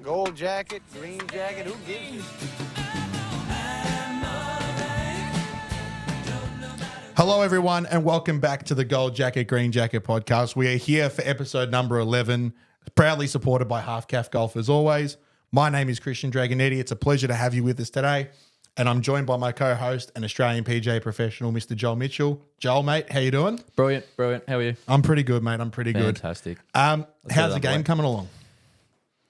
Gold jacket, green jacket, who gives you? Hello, everyone, and welcome back to the Gold Jacket, Green Jacket podcast. We are here for episode number 11, proudly supported by Halfcaf Golf as always. My name is Christian Dragonetti. It's a pleasure to have you with us today, and I'm joined by my co-host and Australian PGA professional, Mr. Joel Mitchell. Joel, mate, how you doing? Brilliant. How are you? I'm pretty good, mate. I'm pretty Fantastic. good. How's the game coming along?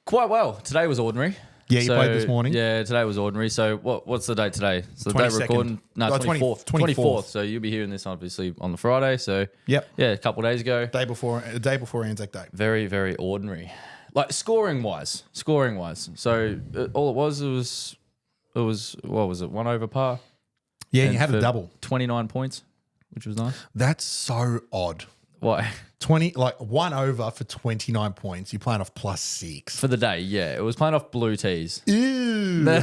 Quite well. Today was ordinary. Yeah, you played this morning? Yeah, today was ordinary. So what's the date today? So the day 22nd. we're recording? No, 24th. 24th. So you'll be hearing this obviously on the Friday. So Yep. yeah, a couple of days ago. Day before Anzac Day. Very, very ordinary. Like scoring wise. So all it was what was it? 1 over par. Yeah, and you had a for double. 29 points, which was nice. That's so odd. Why? 1 over for 29 points. You're playing off +6. For the day, yeah. It was playing off blue tees. Ew. Brother.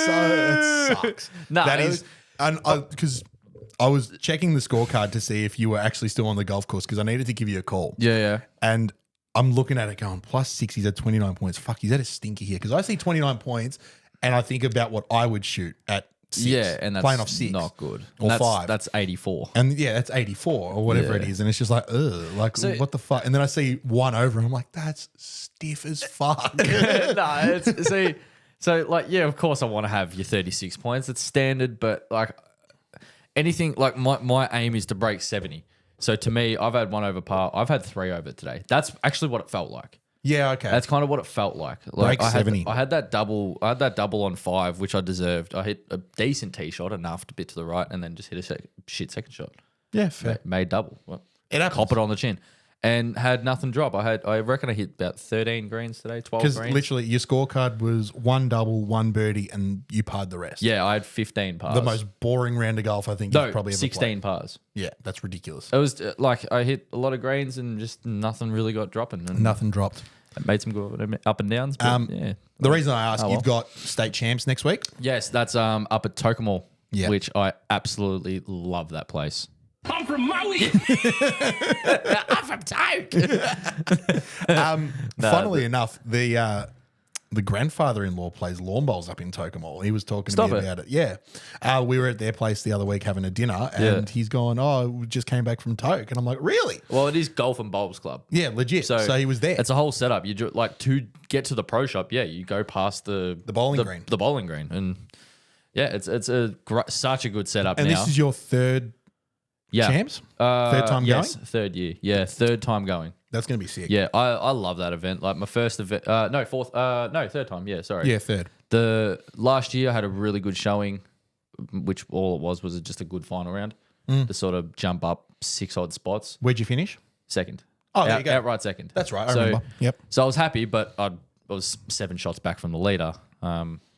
That sucks. No, that it is, and because I was checking the scorecard to see if you were actually still on the golf course because I needed to give you a call. Yeah. And I'm looking at it going, +6, he's at 29 points. Fuck, he's at a stinker here. Because I see 29 points and I think about what I would shoot at 6. Yeah, and that's playing off 6. not good. Or that's, 5. That's 84. And yeah, that's 84 or whatever Yeah. it is. And it's just like, ugh, like So- what the fuck? And then I see 1 over and I'm like, that's stiff as fuck. No, so like, yeah, of course I want to have your 36 points. It's standard, but like anything, like my aim is to break 70. So to me, I've had 1 over par. I've had 3 over today. That's actually what it felt like. Yeah, okay. That's kind of what it felt like. Like Break 70. I had that double on 5, which I deserved. I hit a decent tee shot, enough to bit to the right, and then just hit a shit second shot. Yeah, fair. Made double. Well, It happens. cop it on the chin, and had nothing drop. I reckon I hit about 13 greens today, 12 Because greens. literally your scorecard was 1 double, 1 birdie, and you parred the rest. Yeah, I had 15 pars. The most boring round of golf I think you've probably ever 16 played. pars. Yeah, that's ridiculous. It was like I hit a lot of greens and just nothing really got dropping. And Nothing dropped. I made some good up and downs. But yeah. The reason I ask, Oh, well. you've got state champs next week. Yes, that's up at Tokemall, Yeah. which I absolutely love that place. I'm from Maui. I'm from Toke. Funnily enough, the grandfather-in-law plays lawn bowls up in Tokemall. He was talking to me about it. Yeah. We were at their place the other week having a dinner and he's going, oh, we just came back from Toke. And I'm like, really? Well, it is Golf and Bowls Club. Yeah, legit. So he was there. It's a whole setup. You do, like to get to the pro shop. Yeah, you go past the bowling green. The bowling green, and yeah, it's such a good setup. And now. this is your third champs? Third time yes, going? third year. Yeah, third time going. That's going to be sick. Yeah, I love that event. Like my first event, third time. Yeah, sorry. Yeah, third. The last year I had a really good showing, which all it was just a good final round to sort of jump up 6 odd spots. Where'd you finish? Second. Oh, there you go. Outright second. That's right. I remember. Yep. So I was happy, but I was 7 shots back from the leader.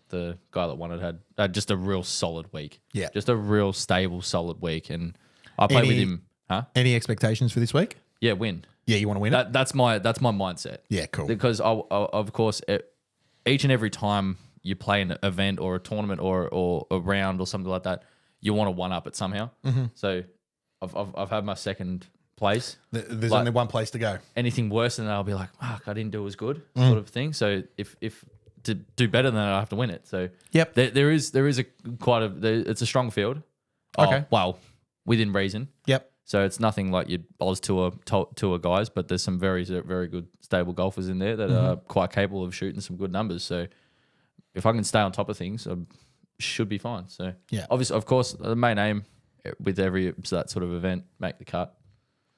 The guy that won it had just a real solid week. Yeah. Just a real stable, solid week. And I played with him. Huh? Any expectations for this week? Yeah, win. Yeah, you want to win it? That's my mindset. Yeah, cool. Because of course, each and every time you play an event or a tournament or a round or something like that, you want to one up it somehow. Mm-hmm. So I've had my second place. There's only one place to go. Anything worse than that, I'll be like, fuck, I didn't do as good, sort of thing. So if to do better than that, I have to win it. So Yep. there is it's a strong field. Okay. Well, within reason. Yep. So it's nothing like your Oz tour guys, but there's some very, very good stable golfers in there that are quite capable of shooting some good numbers. So if I can stay on top of things, I should be fine. So Yeah. obviously, of course, the main aim with that sort of event, make the cut,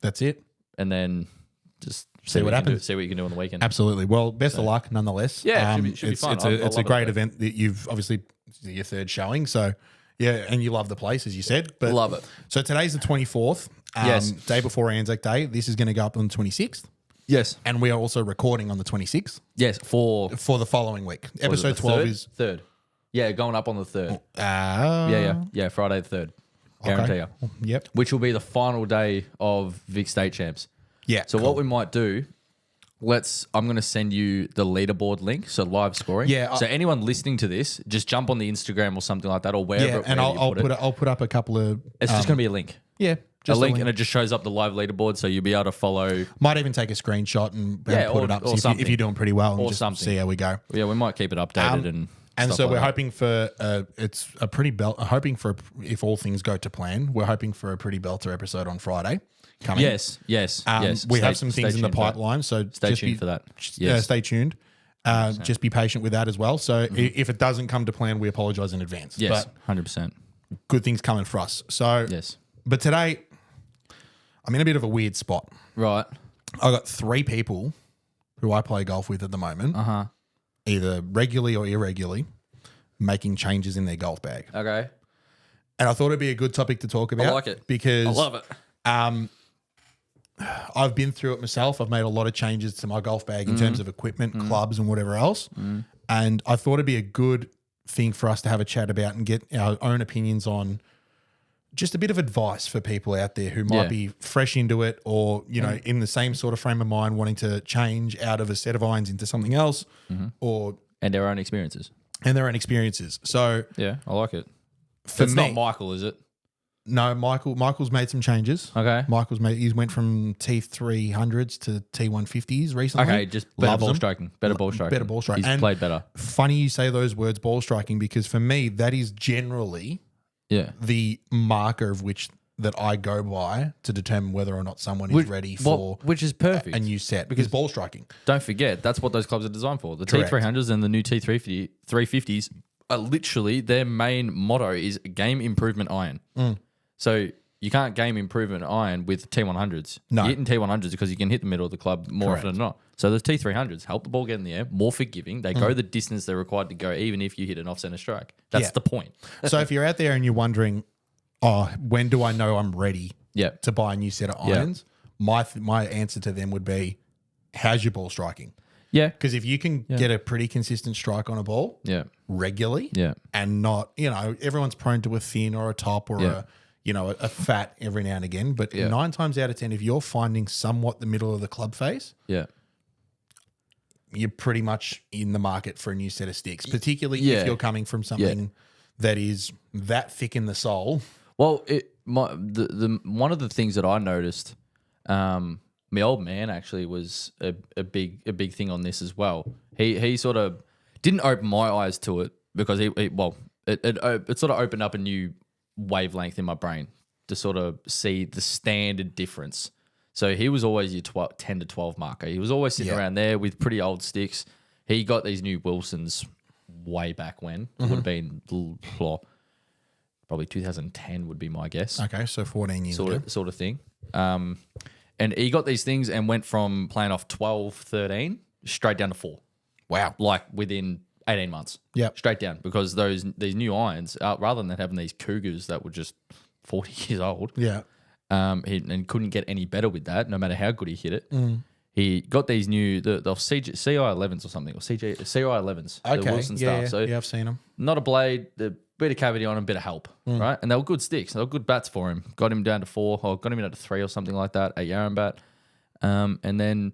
That's it. and then just See what happens. See what you can do on the weekend. Absolutely. Well, best of luck nonetheless. Yeah, should be fun. It's I a love great it. event that you've obviously your third showing. So yeah, and you love the place as you said. But Love it. So today's the 24th. Yes. Day before Anzac Day. This is going to go up on the 26th. Yes. And we are also recording on the 26th Yes. For for the following week. was it Episode the 12 third? is third. Yeah, going up on the 3rd. Yeah, Friday the 3rd. Guarantee you. Yep. Which will be the final day of Vic State Champs. Yeah. So cool. what we might do, I'm going to send you the leaderboard link, so live scoring. Yeah, So anyone listening to this, just jump on the Instagram or something like that, or wherever. Yeah, and wherever you I'll put up a couple of It's just going to be a link. yeah, a link, and it just shows up the live leaderboard, so you'll be able to follow. Might even take a screenshot and put it up or if you're doing pretty well, and or just something. see how we go. Yeah, we might keep it updated And stuff so like we're that. hoping for it's a pretty hoping for if all things go to plan, we're hoping for a pretty belter episode on Friday coming. Yes. We have some things in the pipeline, so Stay just tuned for that. Yes. Stay tuned. Just be patient with that as well. So if it doesn't come to plan, we apologize in advance. Yes, But 100%. good things coming for us. So Yes. But today, I'm in a bit of a weird spot. Right. I got 3 people who I play golf with at the moment, either regularly or irregularly, making changes in their golf bag. Okay. And I thought it'd be a good topic to talk about. I like it. Because I love it. I've been through it myself. I've made a lot of changes to my golf bag in terms of equipment, clubs, and whatever else. And I thought it'd be a good thing for us to have a chat about and get our own opinions on just a bit of advice for people out there who might be fresh into it or, in the same sort of frame of mind wanting to change out of a set of irons into something else And their own experiences. and their own experiences. So Yeah, I like it. for It's me, not Michael, is it? no, Michael's made some changes. Okay. He went from T300s to T150s recently. Okay, just better Loves ball them. striking. Better ball striking. Better ball striking. He's And played better. Funny you say those words, ball striking, because for me, that is generally Yeah. the marker of which that I go by to determine whether or not someone is ready for which is perfect. a new set. Because ball striking. Don't forget, that's what those clubs are designed for. The Correct. T300s and the new T350s are literally, their main motto is game improvement iron. So you can't game improvement iron with T100s. No. You're hitting T100s because you can hit the middle of the club more Correct. often than not. So the T300s help the ball get in the air, more forgiving. They go the distance they're required to go, even if you hit an off-center strike. That's Yeah. the point. So if you're out there and you're wondering, when do I know I'm ready Yeah. to buy a new set of irons? My answer to them would be, how's your ball striking? Yeah. Because if you can get a pretty consistent strike on a ball Yeah. regularly Yeah. and not, everyone's prone to a thin or a top or a fat every now and again. But 9 times out of 10, if you're finding somewhat the middle of the club face, Yeah. you're pretty much in the market for a new set of sticks, particularly Yeah. if you're coming from something that is that thick in the sole. Well, the one of the things that I noticed, my old man actually was a big thing on this as well. He sort of didn't open my eyes to it because it sort of opened up a new wavelength in my brain to sort of see the standard difference. So he was always your 10 to 12 marker. He was always sitting around there with pretty old sticks. He got these new Wilsons way back when. It would have been probably 2010 would be my guess. Okay, so 14 years ago. Sort of thing. And he got these things and went from playing off 12, 13 straight down to 4. Wow. Like within 18 months. Yep. Straight down because these new irons, rather than having these Cougars that were just 40 years old, Yeah. and couldn't get any better with that, no matter how good he hit it. He got these new the CI11s or something, or CI11s. The Okay. Wilson Yeah, stuff. So I've seen them. not a blade, the bit of cavity on them, bit of help, right? And they were good sticks. They were good bats for him. Got him down to 4, or got him down to 3 or something like that, a Yarran bat. And then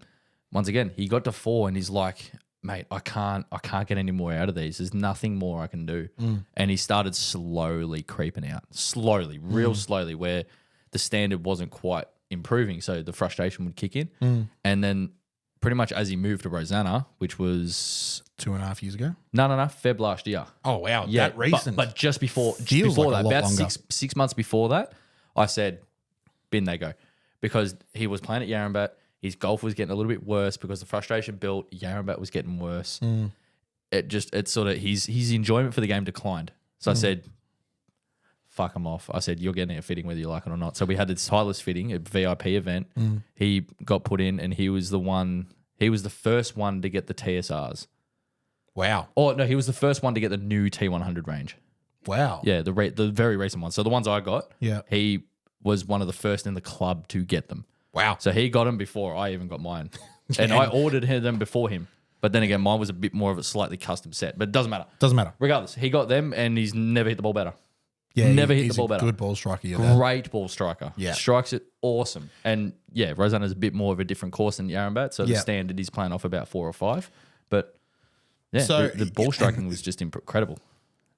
once again, he got to 4 and he's like, mate, I can't get any more out of these. There's nothing more I can do. And he started slowly creeping out. Slowly, real slowly, where the standard wasn't quite improving. So the frustration would kick in. And then pretty much as he moved to Rosanna, which was 2.5 years ago. no, Feb last year. Oh, wow. Yeah, That recent. But just before Feels like a that, lot about longer. six months before that, I said, bin they go. Because he was playing at Yarrambat, his golf was getting a little bit worse because the frustration built, Yarrambat was getting worse. It sort of, his enjoyment for the game declined. So I said, fuck him off. I said, you're getting a fitting whether you like it or not. So we had this Tyler's fitting, a VIP event. He got put in and he was the first one to get the TSRs. Wow. Oh, no, he was the first one to get the new T100 range. Wow. Yeah, the very recent ones. So the ones I got, Yeah. he was one of the first in the club to get them. Wow. So he got them before I even got mine. And I ordered them before him. But then again, mine was a bit more of a slightly custom set. But it doesn't matter. Doesn't matter. Regardless, he got them and he's never hit the ball better. Yeah. Never hit he's the ball a better. Good ball striker. You're there. Great ball striker. Yeah. Strikes it awesome. And yeah, Rosanna's a bit more of a different course than Yarrambat. So the Yeah. standard he's playing off about 4 or 5. But yeah, So- the ball striking was just incredible.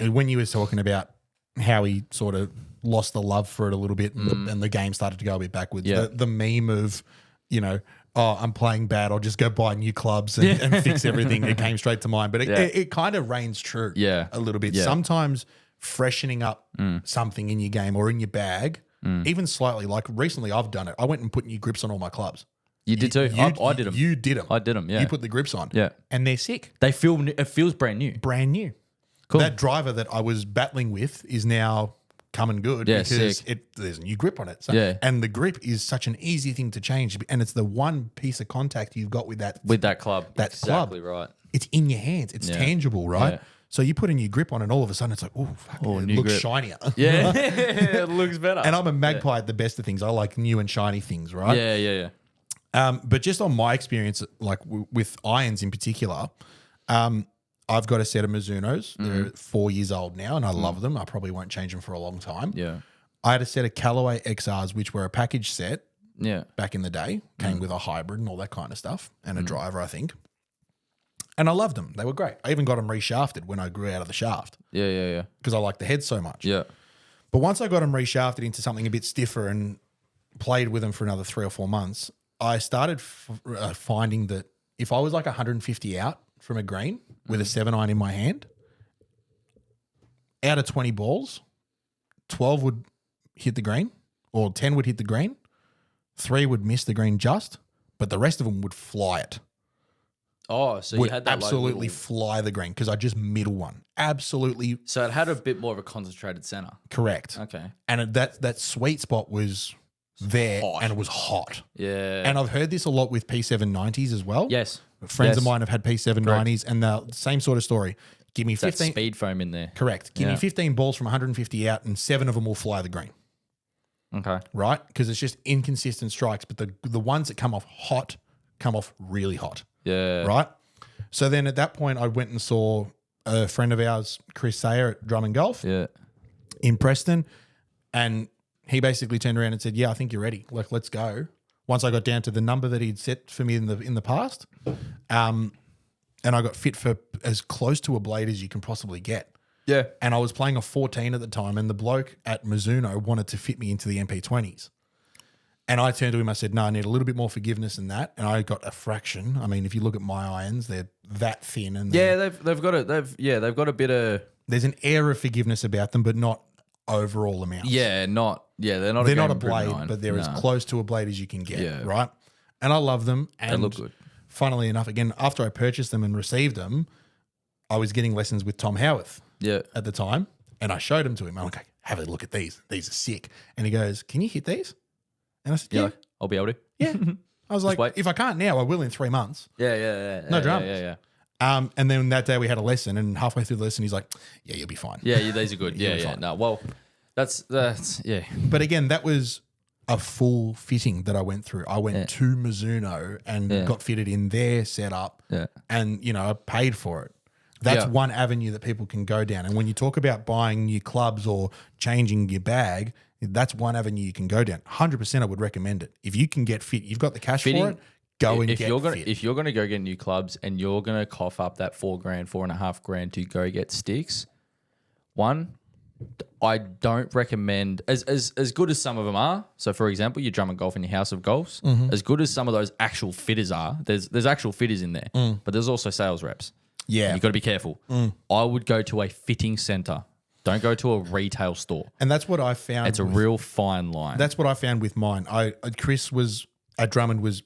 When you was talking about how he sort of lost the love for it a little bit, and the game started to go a bit backwards. Yeah. The meme of, oh, I'm playing bad, I'll just go buy new clubs and fix everything. It came straight to mind. But it kind of reigns true a little bit. Yeah. Sometimes freshening up something in your game or in your bag, even slightly, like recently I've done it. I went and put new grips on all my clubs. You did too. I did them. You did them. I did them, yeah. You put the grips on. Yeah. And they're sick. It feels brand new. Brand new. Cool. That driver that I was battling with is now coming good Yeah, because sick. there's a new grip on it. So, Yeah. And the grip is such an easy thing to change. And it's the one piece of contact you've got with that club. That exactly club. right. It's in your hands. It's tangible, right? Yeah. So you put a new grip on and all of a sudden it's like, oh, fuck, it new looks grip. shinier. Yeah. It looks better. And I'm a magpie at the best of things. I like new and shiny things, right? Yeah. But just on my experience, like with irons in particular, I've got a set of Mizunos. They're 4 years old now, and I love them. I probably won't change them for a long time. Yeah. I had a set of Callaway XRs, which were a package set Yeah. back in the day. Came with a hybrid and all that kind of stuff, and a driver, I think. And I loved them. They were great. I even got them reshafted when I grew out of the shaft Yeah. because I like the head so much. Yeah. But once I got them reshafted into something a bit stiffer and played with them for another 3 or 4 months, I started finding that if I was like 150 out from a green with a 7-iron in my hand, out of 20 balls, 12 would hit the green or 10 would hit the green, 3 would miss the green just, but the rest of them would fly it. Oh, so Would you had that absolutely little, fly the green because I just middle one. Absolutely so it had a bit more of a concentrated center. correct. Okay. And that sweet spot was there Hot. and it was hot. Yeah. And I've heard this a lot with P790s as well. yes. Friends of mine have had P790s and the same sort of story. Give me That 15 speed foam in there. correct. Give me Yeah. 15 balls from 150 out and 7 of them will fly the green. Okay. Right? Because it's just inconsistent strikes, but the ones that come off hot come off really hot. Yeah. Right? So then at that point I went and saw a friend of ours, Chris Sayer at Drum and Golf Yeah. in Preston, and he basically turned around and said, "Yeah, I think you're ready. Like, let's go." Once I got down to the number that he'd set for me in the past, and I got fit for as close to a blade as you can possibly get. Yeah. And I was playing a 14 at the time, and the bloke at Mizuno wanted to fit me into the MP20s. And I turned to him, I said, "No, I need a little bit more forgiveness than that." And I got a fraction. I mean, if you look at my irons, they're that thin, and Yeah, they've got a bit of there's an air of forgiveness about them, but not overall amounts. they're not They're not a blade, but they're as close to a blade as you can get, Yeah. right? And I love them. And They look good. Funnily enough, again, after I purchased them and received them, I was getting lessons with Tom Howarth Yeah. at the time, and I showed them to him. I'm like, "Have a look at these. These are sick." And he goes, "Can you hit these?" And I said, Yeah. "Yeah." Like, I'll be able to. Yeah. I was like, wait. "If I can't now, I will in 3 months." Yeah. No dramas. Yeah. And then that day we had a lesson, and halfway through the lesson, he's like, "Yeah, you'll be fine." Yeah, these are good. You'll Yeah, be yeah. fine. No, well, that's yeah. But again, that was a full fitting that I went through. I went to Mizuno and got fitted in their setup, and I paid for it. That's Yeah. one avenue that people can go down. And when you talk about buying new clubs or changing your bag, that's one avenue you can go down. 100%, I would recommend it. If you can get fit, you've got the cash for it. Go and if get you're gonna fit. if you're gonna go get new clubs and you're gonna cough up that $4,000, $4.5 to go get sticks, I don't recommend as good as some of them are. So, for example, your Drum and Golf and your House of Golfs, as good as some of those actual fitters are. There's actual fitters in there, but there's also sales reps. Yeah. You got to be careful. I would go to a fitting center. Don't go to a retail store. And that's what I found. It's a real fine line. That's what I found with mine. Chris was at Drummond was.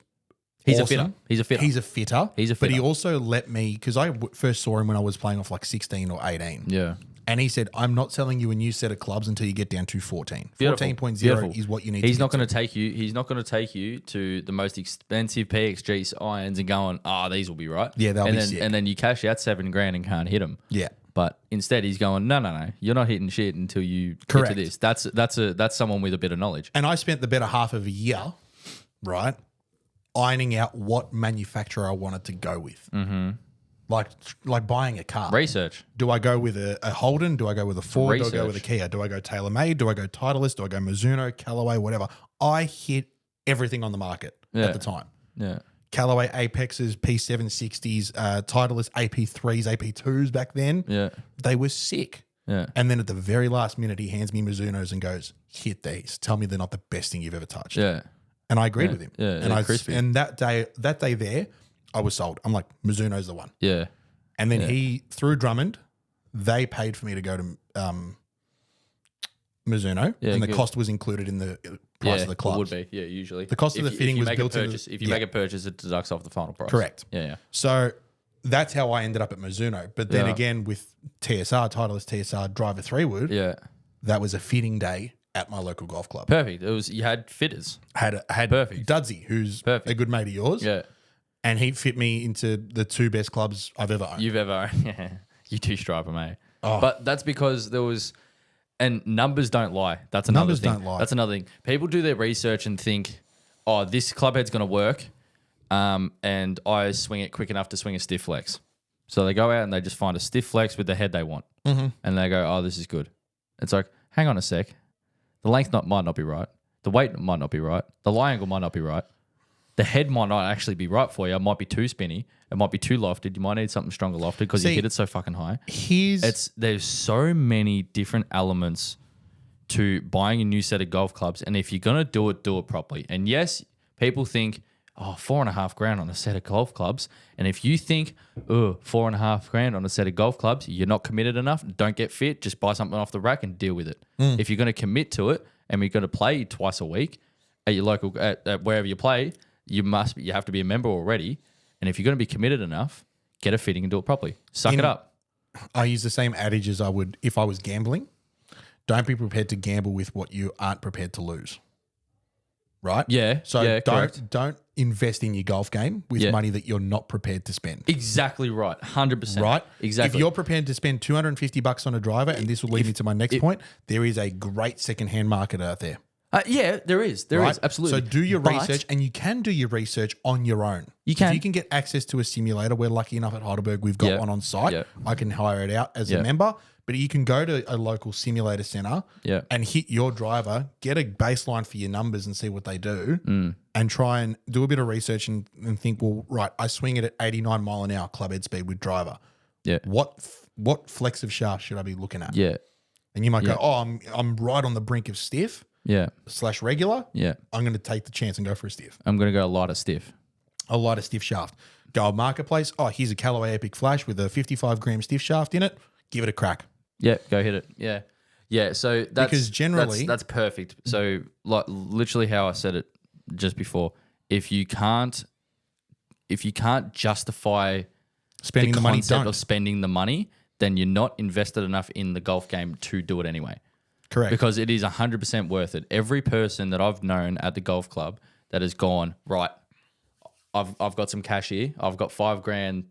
He's awesome. a fitter. He's a fitter. He's a fitter. He's a But he fitter. also let me, because I first saw him when I was playing off like 16 or 18. Yeah. And he said, "I'm not selling you a new set of clubs until you get down to 14. Beautiful. 14.0 Beautiful. is what you need He's to not get going to take you. He's not going to take you to the most expensive PXG irons and going, these will be right. Yeah, they'll and be then, sick. And then you cash out $7,000 and can't hit them. Yeah. But instead, he's going, no, you're not hitting shit until you Correct. get to this. That's someone with a bit of knowledge. And I spent the better half of a year, right, ironing out what manufacturer I wanted to go with. Mm-hmm. Like buying a car. Research. Do I go with a Holden? Do I go with a Ford? Do I go with a Research. Kia? Do I go TaylorMade? Do I go Titleist? Do I go Mizuno, Callaway, whatever? I hit everything on the market at the time. Yeah. Callaway Apexes, P760s, Titleist AP3s, AP2s back then. Yeah. They were sick. Yeah. And then at the very last minute, he hands me Mizuno's and goes, hit these. Tell me they're not the best thing you've ever touched. Yeah. And I agreed with him. Yeah, and they're crispy. and that day there, I was sold. I'm like, Mizuno's the one. Yeah. And then he, through Drummond, they paid for me to go to Mizuno, Yeah, and the good. cost was included in the price of the club. It would be. Yeah, usually. The cost of the fitting was built in. If you make a purchase, it deducts off the final price. Correct. Yeah. So that's how I ended up at Mizuno. But then Yeah. again, with TSR, Titleist TSR Driver 3-wood, Yeah. that was a fitting day at my local golf club. Perfect. It was. You had fitters. I had Perfect. Dudsy, who's Perfect. a good mate of yours. Yeah. And he fit me into the two best clubs I've ever owned. You've ever. Yeah. You two striper, mate. Oh. But that's because there was. And numbers don't lie. That's another Numbers thing. don't lie. That's another thing. People do their research and think, oh, this club head's going to work, and I swing it quick enough to swing a stiff flex. So they go out and they just find a stiff flex with the head they want. Mm-hmm. And they go, oh, this is good. It's like, hang on a sec. The length might not be right. The weight might not be right. The lie angle might not be right. The head might not actually be right for you. It might be too spinny. It might be too lofted. You might need something stronger lofted because you hit it so fucking high. There's so many different elements to buying a new set of golf clubs, and if you're gonna do it properly. And yes, people think, oh, $4,500 on a set of golf clubs. And if you think, oh, $4,500 on a set of golf clubs, you're not committed enough. Don't get fit. Just buy something off the rack and deal with it. If you're gonna commit to it, and we're gonna play twice a week at your local, at wherever you play, you have to be a member already. And if you're going to be committed enough, get a fitting and do it properly. Suck it up. I use the same adage as I would if I was gambling. Don't be prepared to gamble with what you aren't prepared to lose. Right? Yeah. So yeah, correct. don't invest in your golf game with money that you're not prepared to spend. Exactly right. 100%. Right? Exactly. If you're prepared to spend $250 on a driver, and this will lead me to my next point, there is a great secondhand market out there. Yeah, there is. There is. Absolutely. So do your But research, and you can do your research on your own. You can. If you can get access to a simulator, we're lucky enough at Heidelberg, we've got one on site. Yeah. I can hire it out as a member, but you can go to a local simulator center and hit your driver, get a baseline for your numbers and see what they do, and try and do a bit of research and think, well, right, I swing it at 89 mile an hour club head speed with driver. Yeah. What flex of shaft should I be looking at? Yeah. And you might go, oh, I'm right on the brink of stiff. Yeah. / regular, Yeah. I'm going to take the chance and go for a stiff. I'm going to go lighter stiff. A lighter stiff shaft. Go marketplace. Oh, here's a Callaway Epic Flash with a 55 gram stiff shaft in it. Give it a crack. Yeah, go hit it. Yeah. Yeah, so that's Because generally- that's perfect. So like literally how I said it just before, if you can't justify Spending the money, concept don't. of spending the money, then you're not invested enough in the golf game to do it anyway. Correct. Because it is 100% worth it. Every person that I've known at the golf club that has gone, right, I've got some cash here. I've got $5,000.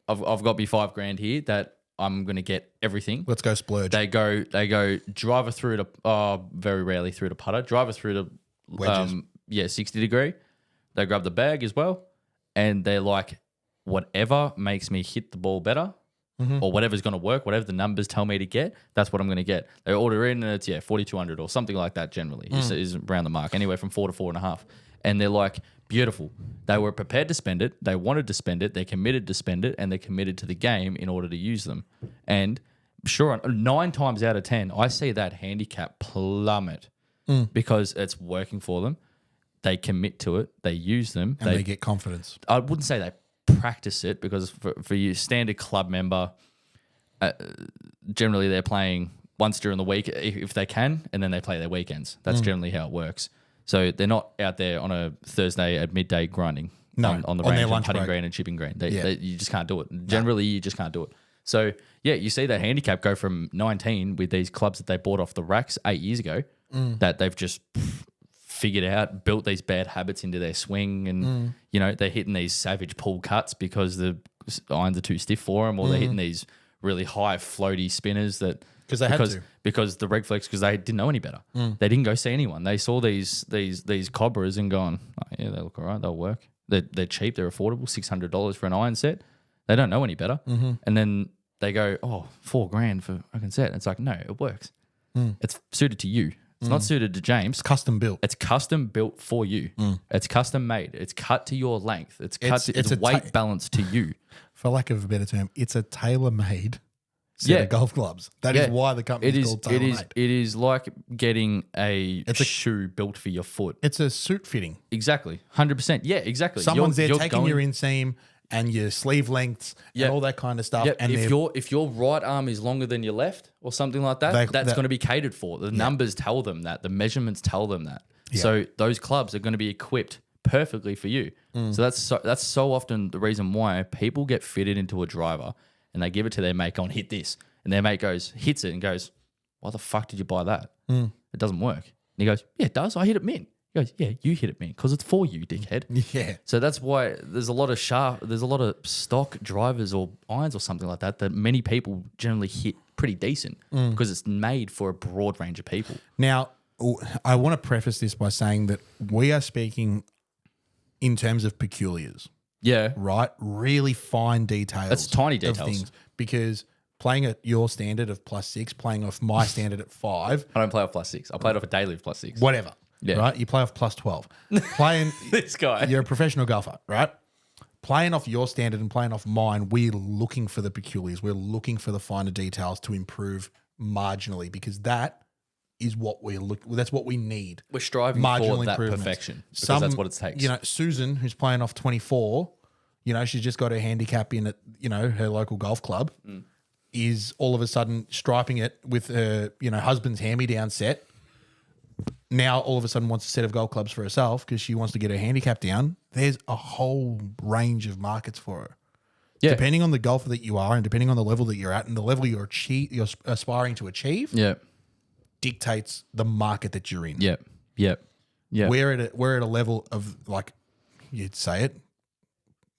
I've got me $5,000 here that I'm going to get everything. Let's go splurge. They go driver through to, very rarely through to putter, driver through to, Wedges. 60 degree. They grab the bag as well. And they're like, whatever makes me hit the ball better, or whatever's going to work, whatever the numbers tell me to get, that's what I'm going to get. They order in and it's, 4,200 or something like that generally is around the mark, anywhere from 4 to 4.5. And they're like, beautiful. They were prepared to spend it. They wanted to spend it. They committed to spend it, and they're committed to the game in order to use them. And sure, 9 times out of 10, I see that handicap plummet because it's working for them. They commit to it. They use them. and they get confidence. I wouldn't say they practice it because for your standard club member, generally they're playing once during the week if they can, and then they play their weekends. That's generally how it works. So they're not out there on a Thursday at midday grinding on the range their and lunch putting break. green and chipping green. You just can't do it. Generally, you just can't do it. So, yeah, you see that handicap go from 19 with these clubs that they bought off the racks 8 years ago that they've just figured out, built these bad habits into their swing, and they're hitting these savage pull cuts because the irons are too stiff for them, or they're hitting these really high floaty spinners Because they had to. because the reg flex, because they didn't know any better. They didn't go see anyone. They saw these cobras and gone, oh, yeah, they look all right. They'll work. They're cheap. They're affordable. $600 for an iron set. They don't know any better. And then they go, oh, $4,000 for a fucking set. And it's like, no, it works. It's suited to you. It's not suited to James. It's custom built. It's custom built for you. It's custom made. It's cut to your length. It's It's weight balanced to you. For lack of a better term, it's a tailor-made set Yeah. of golf clubs. That is why the company is called TaylorMade. It is like getting a shoe built for your foot. It's a suit fitting. Exactly. 100%. Yeah, exactly. Someone's You're taking going- your inseam and your sleeve lengths Yep. and all that kind of stuff. Yep. And If your right arm is longer than your left or something like that, that's going to be catered for. The numbers tell them that. The measurements tell them that. Yeah. So those clubs are going to be equipped perfectly for you. So that's so often the reason why people get fitted into a driver and they give it to their mate going, hit this. And their mate hits it and goes, why the fuck did you buy that? It doesn't work. And he goes, yeah, it does. I hit it min. He goes, yeah, you hit it min because it's for you, dickhead. Yeah. So that's why there's a lot of stock drivers or irons or something like that many people generally hit pretty decent because it's made for a broad range of people. Now, I want to preface this by saying that we are speaking in terms of peculiars, Yeah. right? Really fine details. That's tiny of details. things, because playing at your standard of +6, playing off my standard at 5, I don't play off +6. I played off a daily of +6. whatever. Yeah. Right? You play off +12. Playing This guy. You're a professional golfer, right? Playing off your standard and playing off mine, we're looking for the peculiars. We're looking for the finer details to improve marginally, because that is what that's what we need. We're striving Marginal for that improvements. perfection because that's what it takes. You know, Susan, who's playing off 24, you know, she's just got her handicap in at, you know, her local golf club, is all of a sudden striping it with her, you know, husband's hand-me-down set. Now all of a sudden wants a set of golf clubs for herself because she wants to get her handicap down. There's a whole range of markets for her. Yeah. Depending on the golfer that you are and depending on the level that you're at and the level you're aspiring to achieve, Yeah. dictates the market that you're in. Yeah. Yeah. Yeah. We're at a level of, like, you'd say it,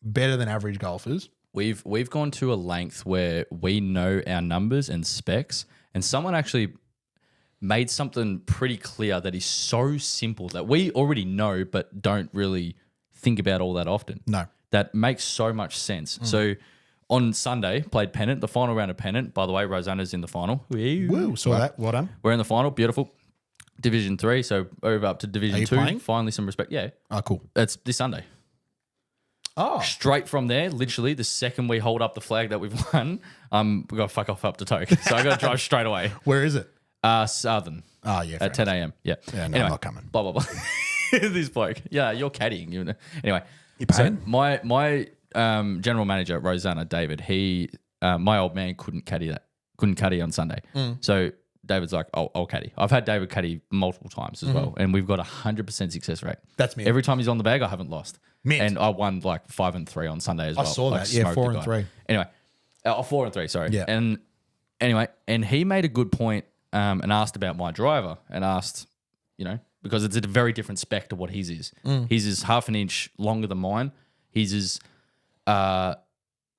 better than average golfers. We've gone to a length where we know our numbers and specs, and someone actually made something pretty clear that is so simple that we already know but don't really think about all that often. No. That makes so much sense. So on Sunday, played Pennant, the final round of Pennant. By the way, Rosanna's in the final. Woo, saw that. Well done. We're in the final. Beautiful. Division 3, so over up to Division you 2. playing? Finally some respect. Yeah. Oh, cool. It's this Sunday. Oh, Straight from there, literally, the second we hold up the flag that we've won, we got to fuck off up to Toke. So I got to drive straight away. where is it? Southern. Oh, yeah. At 10 a.m. Yeah. Yeah, no, I'm not coming. Blah, blah, blah. This bloke. Yeah, you're caddying. You know. Anyway. You paying? So my general manager, Rosanna, David, my old man couldn't caddy on Sunday. So David's like, I'll caddy. I've had David caddy multiple times as well. And we've got 100% success rate. That's me. Every time he's on the bag, I haven't lost. Mint. And I won like 5 and 3 on Sunday as well. I saw Like, that. Yeah, smoked 4 the and guy. 3. Anyway, 4 and 3, sorry. Yeah. And anyway, and he made a good point and asked about my driver and asked, you know, because it's a very different spec to what his is. His is half an inch longer than mine. His is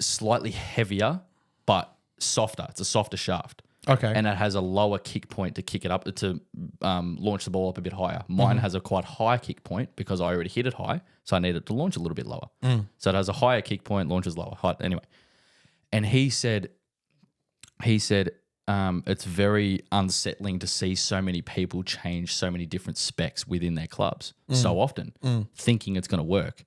slightly heavier, but softer. It's a softer shaft. Okay. And it has a lower kick point to kick it up, to launch the ball up a bit higher. Mine has a quite high kick point because I already hit it high, so I needed to launch a little bit lower. So it has a higher kick point, launches lower. Anyway, and he said it's very unsettling to see so many people change so many different specs within their clubs so often, thinking it's going to work,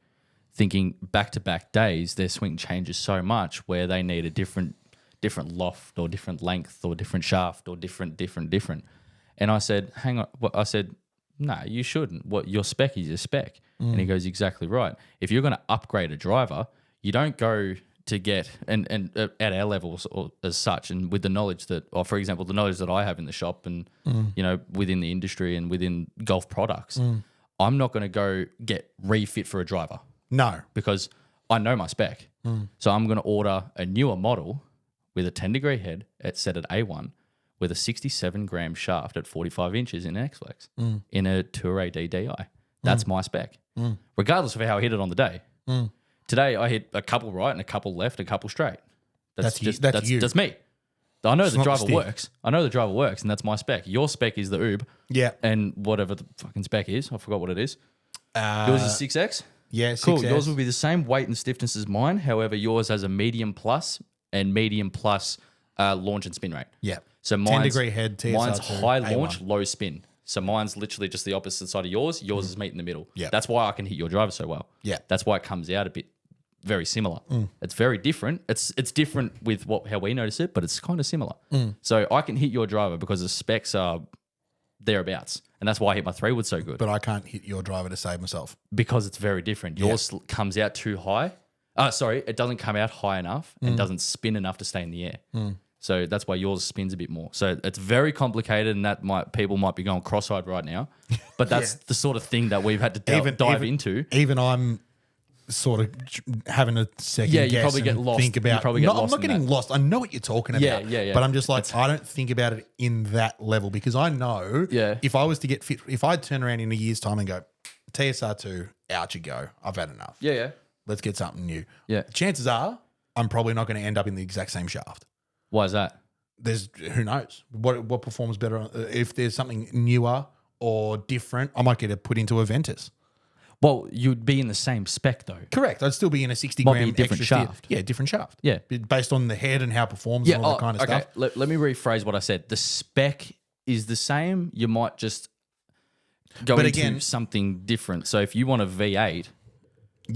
thinking back-to-back days their swing changes so much where they need a different loft or different length or different shaft or different. And I said, hang on. I said, no, you shouldn't. What your spec is your spec. And he goes, exactly right. If you're going to upgrade a driver, you don't go to get, and at our levels or as such, and with the knowledge that, or for example, the knowledge that I have in the shop and, you know, within the industry and within golf products, I'm not going to go get refit for a driver. No. Because I know my spec. So I'm going to order a newer model with a 10-degree head set at A1 with a 67-gram shaft at 45 inches in X-Flex in a Tour AD DI. That's my spec, regardless of how I hit it on the day. Today, I hit a couple right and a couple left, a couple straight. That's you. That's me. I know the not driver the stick. works. I know the driver works, and that's my spec. Your spec is the Oob. Yeah. And whatever the fucking spec is. I forgot what it is. Yours is 6X? Yeah, Cool. 6S. Yours will be the same weight and stiffness as mine. However, yours has a medium plus and medium plus launch and spin rate. Yeah. So mine's 10-degree head, TSR2, mine's high launch, A1. low spin. So mine's literally just the opposite side of yours. Yours is meet in the middle. Yeah. That's why I can hit your driver so well. Yeah. That's why it comes out a bit very similar. It's very different. It's different with how we notice it, but it's kind of similar. So I can hit your driver because the specs are thereabouts, and that's why I hit my 3-wood so good. But I can't hit your driver to save myself. Because it's very different. Yours comes out too high. It doesn't come out high enough and doesn't spin enough to stay in the air. So that's why yours spins a bit more. So it's very complicated, and people might be going cross-eyed right now. But that's the sort of thing that we've had to dive into. Even I'm sort of having a second guess. You probably get and lost. Think about. You probably get lost I'm not in getting that. lost. I know what you're talking about. Yeah. But I'm just like, I don't think about it in that level because I know if I was to get fit, if I turn around in a year's time and go, TSR2, out you go. I've had enough. Yeah. Let's get something new. Yeah. Chances are I'm probably not going to end up in the exact same shaft. Why is that? Who knows what performs better if there's something newer or different. I might get it put into a Ventus. Well, you'd be in the same spec though. Correct. I'd still be in a 60 Might be gram a different extra shaft. Yeah, different shaft. Yeah. Based on the head and how it performs and all that kind of stuff. Let me rephrase what I said. The spec is the same. You might just go into something different. So if you want a V8,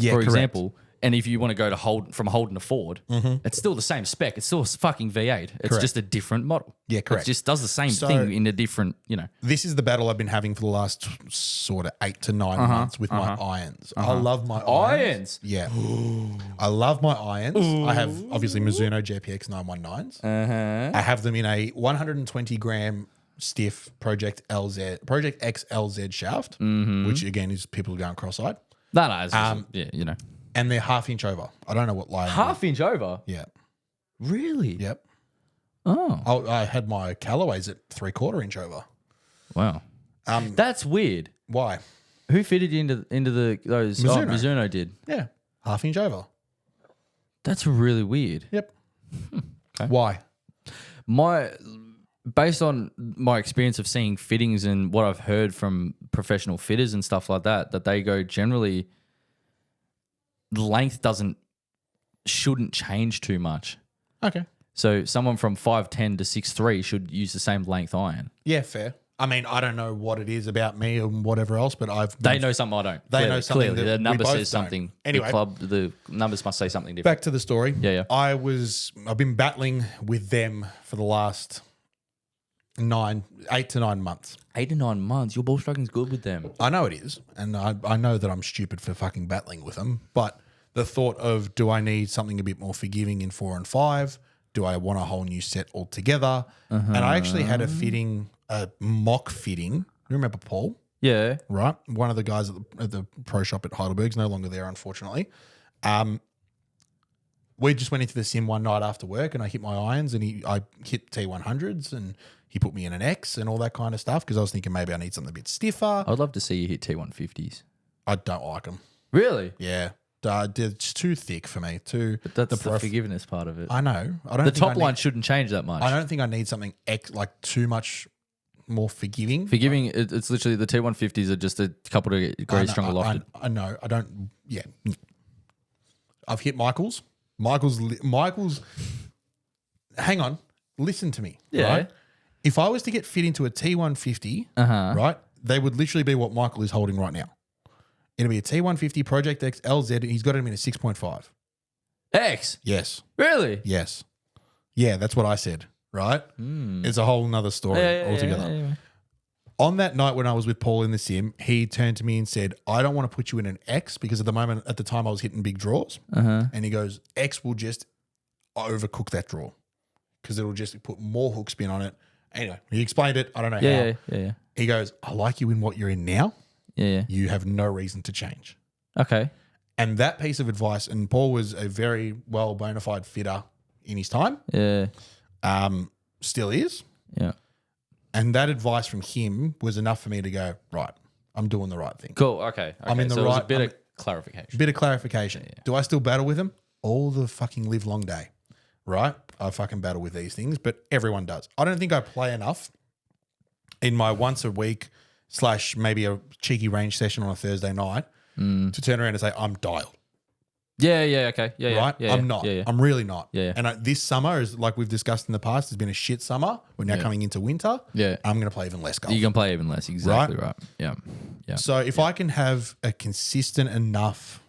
for example, and if you want to go to from Holden to Ford, it's still the same spec. It's still a fucking V8. It's just a different model. Yeah, correct. It just does the same thing in a different, This is the battle I've been having for the last sort of 8 to 9 months with my irons. I love my irons. Yeah. I love my irons. I have obviously Mizuno JPX 919s. I have them in a 120 gram stiff Project X LZ shaft, which again is people going cross-eyed. No, it's And they're half-inch over. I don't know what line. Half-inch over? Yeah. Really? Yep. Oh. I had my Callaways at 3/4 inch over. Wow. That's weird. Why? Who fitted you into those? Mizuno. Mizuno did. Yeah. Half-inch over. That's really weird. Yep. Okay. Why? Based on my experience of seeing fittings and what I've heard from professional fitters and stuff like that they go generally the length shouldn't change too much. Okay. So someone from 5'10" to 6'3" should use the same length iron. Yeah, fair. I mean, I don't know what it is about me and whatever else, but They know something I don't. They know something Clearly. that The number we both says something. don't. Anyway. The numbers must say something different. Back to the story. Yeah. I've been battling with them for the last 8 to 9 months. 8 to 9 months. Your ball striking's good with them. I know it is, and I know that I'm stupid for fucking battling with them, but the thought of, do I need something a bit more forgiving in 4 and 5? Do I want a whole new set altogether? And I actually had a mock fitting. You remember Paul? Yeah. Right? One of the guys at the pro shop at Heidelberg's, no longer there, unfortunately. We just went into the sim one night after work and I hit my irons and I hit T100s and he put me in an X and all that kind of stuff because I was thinking maybe I need something a bit stiffer. I'd love to see you hit T150s. I don't like them. Really? Yeah. It's too thick for me. But that's the forgiveness part of it. I know. The top line shouldn't change that much. I don't think I need something like too much more forgiving. Forgiving, it's literally the T150s are just a couple of degrees stronger lofted. I know. I don't. Yeah. I've hit Michael's. Michael's. Hang on. Listen to me. Yeah. Right? If I was to get fit into a T150, right, they would literally be what Michael is holding right now. It'll be a T150 Project X LZ, and he's got him in a 6.5. X? Yes. Really? Yes. Yeah, that's what I said, right? It's a whole nother story altogether. Yeah. On that night when I was with Paul in the sim, he turned to me and said, I don't want to put you in an X because at the time I was hitting big draws. And he goes, X will just overcook that draw because it'll just put more hook spin on it. Anyway, he explained it. I don't know how. Yeah. He goes, I like you in what you're in now. Yeah. You have no reason to change. Okay. And that piece of advice, and Paul was a very well bona fide fitter in his time. Yeah. Still is. Yeah. And that advice from him was enough for me to go, right, I'm doing the right thing. Cool. Okay. I'm in the so it was right- a bit of clarification. Bit of clarification. Do I still battle with him? All the fucking live long day, right? I fucking battle with these things, but everyone does. I don't think I play enough in my once a week / maybe a cheeky range session on a Thursday night to turn around and say, I'm dialed. Yeah. Okay. Yeah. Right? Yeah, I'm not. Yeah. I'm really not. Yeah. And this summer, is like we've discussed in the past, has been a shit summer. We're now coming into winter. Yeah. I'm going to play even less golf. You can play even less. Exactly right. Yeah. So if I can have a consistent enough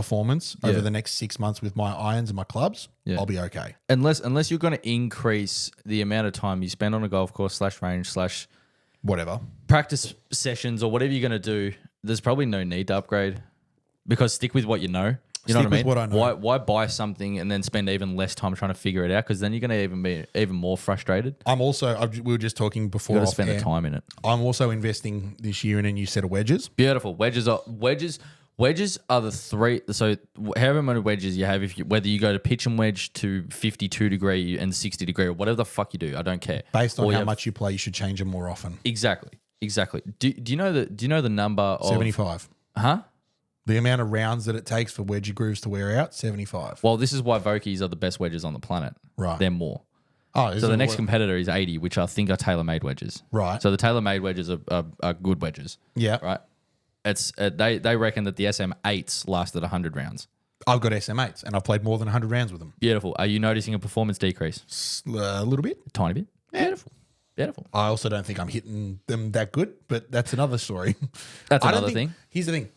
performance over the next 6 months with my irons and my clubs, I'll be okay. Unless you're going to increase the amount of time you spend on a golf course / range / Whatever. practice sessions or whatever you're going to do, there's probably no need to upgrade because stick with what you know. You know Stick what I with mean? what I know. Why buy something and then spend even less time trying to figure it out? Because then you're going to even be even more frustrated. I'm also, we were just talking before. You got to off spend air. the time in it. I'm also investing this year in a new set of wedges. Beautiful. Wedges are the three. So however many wedges you have, whether you go to pitch and wedge to 52 degree and 60 degree or whatever the fuck you do, I don't care. Based on how much you play, you should change them more often. Exactly. Do you know the number of 75. Huh? The amount of rounds that it takes for wedgie grooves to wear out, 75. Well, this is why Vokies are the best wedges on the planet. Right. They're more. Oh, is So it the next what- competitor is 80, which I think are tailor-made wedges. Right. So the tailor-made wedges are good wedges. Yeah. Right. It's they reckon that the SM8s lasted 100 rounds. I've got SM8s and I've played more than 100 rounds with them. Beautiful. Are you noticing a performance decrease? A little bit. Tiny bit. Beautiful. I also don't think I'm hitting them that good, but that's another story. That's I don't another think- thing. Here's the thing.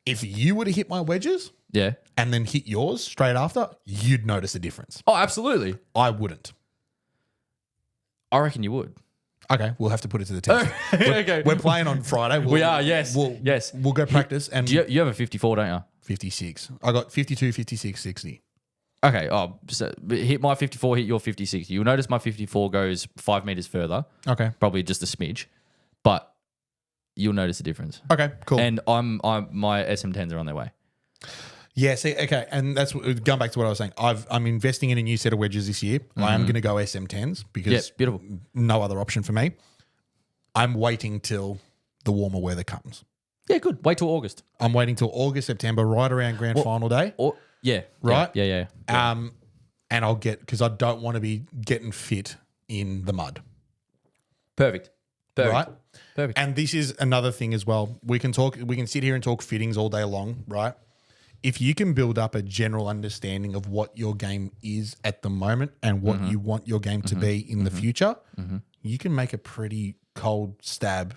If you were to hit my wedges Yeah. and then hit yours straight after, you'd notice a difference. Oh, absolutely. I wouldn't. I reckon you would. Okay, we'll have to put it to the test. Okay. We're playing on Friday. We are, yes. Yes. We'll go practice and You have a 54, don't you? 56. I got 52, 56, 60. Okay. Oh, so hit my 54, hit your 56. You'll notice my 54 goes 5 meters further. Okay. Probably just a smidge, but you'll notice a difference. Okay, cool. And my SM10s are on their way. Yeah, see, okay, and that's going back to what I was saying. I'm investing in a new set of wedges this year. I am going to go SM10s because Yeah, beautiful. no other option for me. I'm waiting till the warmer weather comes. Yeah, good. Wait till August. I'm waiting till August, September, right around grand final day. Or yeah, Right? Yeah. And I'll because I don't want to be getting fit in the mud. Perfect. Right? Perfect. And this is another thing as well. We can sit here and talk fittings all day long, right? If you can build up a general understanding of what your game is at the moment and what you want your game to be in the future, you can make a pretty cold stab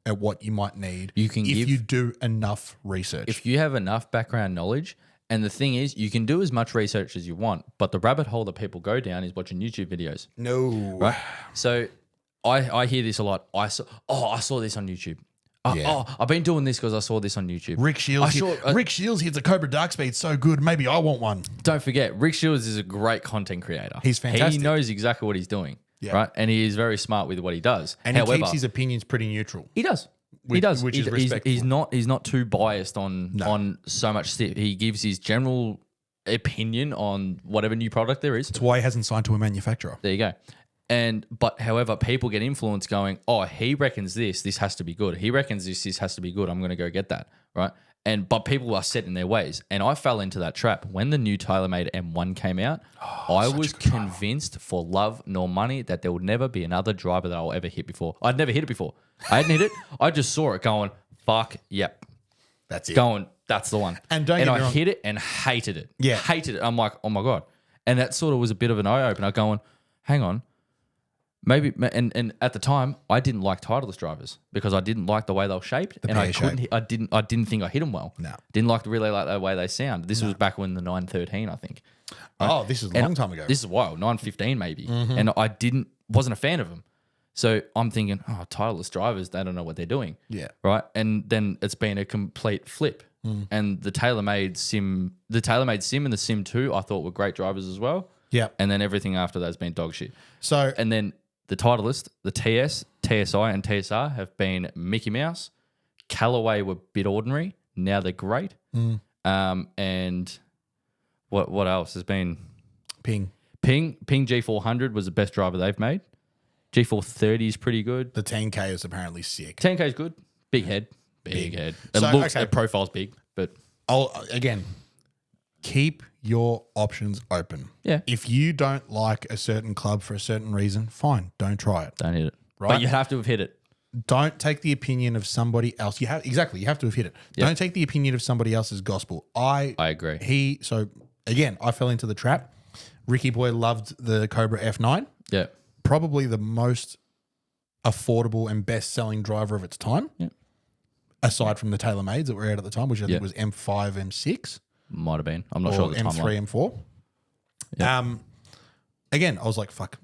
at what you might need if you do enough research. If you have enough background knowledge, and the thing is, you can do as much research as you want, but the rabbit hole that people go down is watching YouTube videos. No. Right? So I hear this a lot. I saw this on YouTube. I've been doing this because I saw this on YouTube. Rick Shields hits a Cobra Dark Speed so good. Maybe I want one. Don't forget, Rick Shields is a great content creator. He's fantastic. He knows exactly what he's doing, right? And he is very smart with what he does. And However, he keeps his opinions pretty neutral. he does. Which- He does. which is He's respectful. He's not too biased on so much stuff. He gives his general opinion on whatever new product there is. That's why he hasn't signed to a manufacturer. There you go. But however, people get influenced going, oh, he reckons this has to be good. He reckons this has to be good. I'm going to go get that, right? But people are set in their ways. And I fell into that trap. When the new TaylorMade M1 came out, I was convinced for love nor money that there would never be another driver that I'll ever hit before. I'd never hit it before. I hadn't hit it. I just saw it going, fuck, yep. That's it. Going, that's the one. And don't get me I wrong. hit it and hated it. Yeah. Hated it. I'm like, oh my God. And that sort of was a bit of an eye-opener going, hang on. Maybe and at the time I didn't like Titleist drivers because I didn't like the way they were shaped and I pear couldn't. shape. I didn't think I hit them well. No. Didn't really like the way they sound. This was back when the 913, I think. Oh, this is a long time ago. This is a while, 915 maybe, Mm-hmm. and I wasn't a fan of them. So I'm thinking, oh, Titleist drivers, they don't know what they're doing. Yeah. Right. And then it's been a complete flip. And the TaylorMade Sim and the Sim 2, I thought were great drivers as well. Yeah. And then everything after that has been dog shit. So And then the Titleist, the TS, TSI, and TSR have been Mickey Mouse. Callaway were a bit ordinary. Now they're great. And what else has been? Ping. Ping G400 was the best driver they've made. G430 is pretty good. The 10K is apparently sick. 10K is good. Big head. Big head. It So, looks, okay. the profile's big, but Keep your options open. Yeah. If you don't like a certain club for a certain reason, fine, don't try it. don't hit it. Right. But you have to have hit it. Don't take the opinion of somebody else. You have to have hit it. Yeah. Don't take the opinion of somebody else's gospel. I agree. So again, I fell into the trap. Ricky Boy loved the Cobra F9. Yeah. Probably the most affordable and best selling driver of its time. Yeah. Aside from the TaylorMades that were out at the time, which I think Yeah. was M5, M6. Might have been. I'm not sure or the M3, timeline. M4. Yeah. Again, I was like, fuck,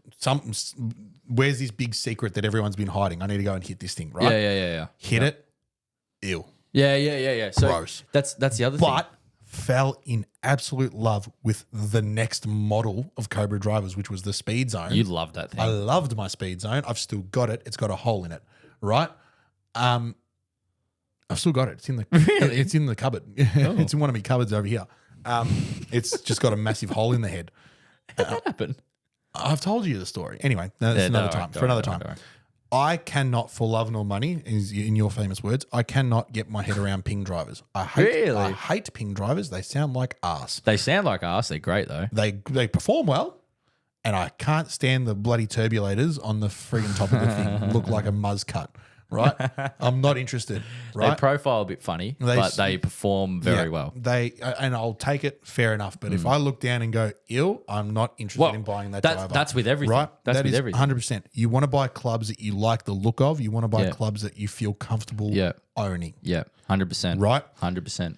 where's this big secret that everyone's been hiding? I need to go and hit this thing, right? Yeah. Hit it. Ew. Yeah. So Gross. that's the other thing. But fell in absolute love with the next model of Cobra drivers, which was the Speed Zone. You love that thing. I loved my Speed Zone. I've still got it. It's got a hole in it, right? I've still got it. It's in the It's in the cupboard. It's in one of my cupboards over here. It's just got a massive hole in the head. How did that happen? I've told you the story. Anyway, that's another time. For another time. I cannot, for love nor money, in your famous words, I cannot get my head around ping drivers. I hate ping drivers. They sound like arse. They sound like arse. They're great though. They perform well, and I can't stand the bloody turbulators on the friggin' top of the thing. Look like a muzz cut, right? I'm not interested, right? They profile a bit funny, but they perform very well. And I'll take it, fair enough. But if I look down and go, ill, I'm not interested in buying that driver. That's with everything. Right? That's with everything. 100%. You want to buy clubs that you like the look of. You want to buy clubs that you feel comfortable owning. Yeah, 100%. Right? 100%.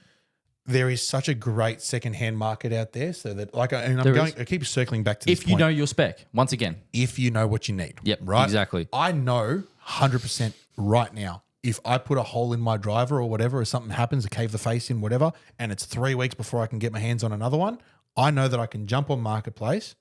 There is such a great secondhand market out there. So that, I keep circling back to this If you know your spec, once again. If you know what you need. Yep, right? exactly. I know 100% right now, if I put a hole in my driver or whatever, or something happens, a cave the face in, whatever, and it's 3 weeks before I can get my hands on another one, I know that I can jump on Marketplace,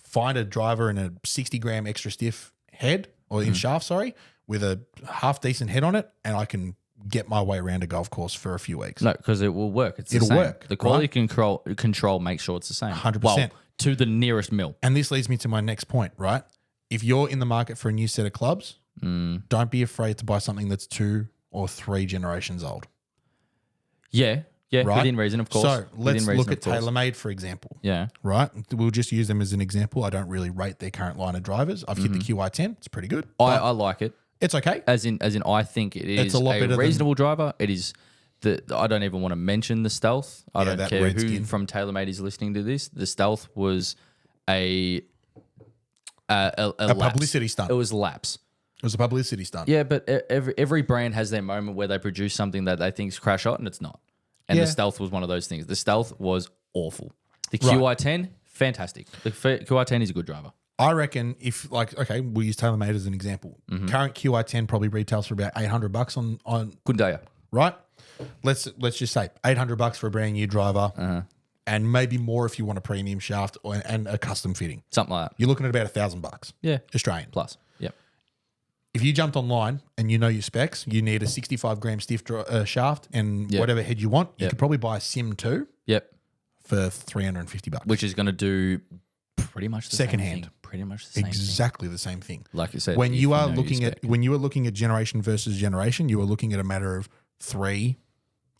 find a driver in a 60 gram extra stiff head, or in shaft, sorry, with a half decent head on it, and I can get my way around a golf course for a few weeks. No, because it will work. It'll work. The quality control makes sure it's the same. 100%. Well, to the nearest mil. And this leads me to my next point, right? If you're in the market for a new set of clubs, don't be afraid to buy something that's 2 or 3 generations old. Yeah, right? Within reason, of course. So let's look at TaylorMade. TaylorMade, for example. Yeah. Right? We'll just use them as an example. I don't really rate their current line of drivers. I've hit the QI10. It's pretty good. I like it. It's okay. As in, I think it is It's a lot better than- reasonable driver. It is I don't even want to mention the Stealth. I don't that care red who skin. from TaylorMade is listening to this. The Stealth was a lapse. publicity stunt. It was a lapse. It was a publicity stunt. Yeah, but every brand has their moment where they produce something that they think is crash hot and it's not. And Yeah. the Stealth was one of those things. The Stealth was awful. The Right. QI10, fantastic. The QI10 is a good driver. I reckon if we'll use TaylorMade as an example. Current QI10 probably retails for about $800 on Good day. right? Let's just say $800 for a brand new driver, and maybe more if you want a premium shaft and a custom fitting. Something like that. You're looking at about $1,000. Yeah. Australian. Plus. Yep. If you jumped online and you know your specs, you need a 65 gram stiff shaft and whatever head you want. You could probably buy a Sim 2 Yep. for $350, Which is going to do pretty much the Secondhand. same thing. Pretty much the same thing. exactly the same thing. Like you said, When if you are know your looking at spec. when you are looking at generation versus generation, you are looking at a matter of 3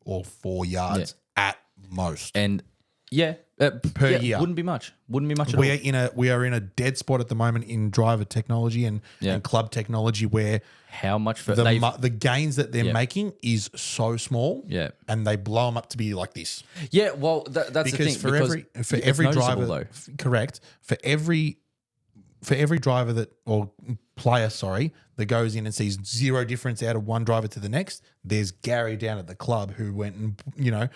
or 4 yards at most. And Per year. wouldn't be much. Wouldn't be much at all. We are in a dead spot at the moment in driver technology and club technology where How much for the gains that they're making is so small, and they blow them up to be like this. Yeah, well, that's the Because thing. for it's every noticeable, driver, though. correct, for every driver that or player, sorry, that goes in and sees zero difference out of one driver to the next, there's Gary down at the club who went and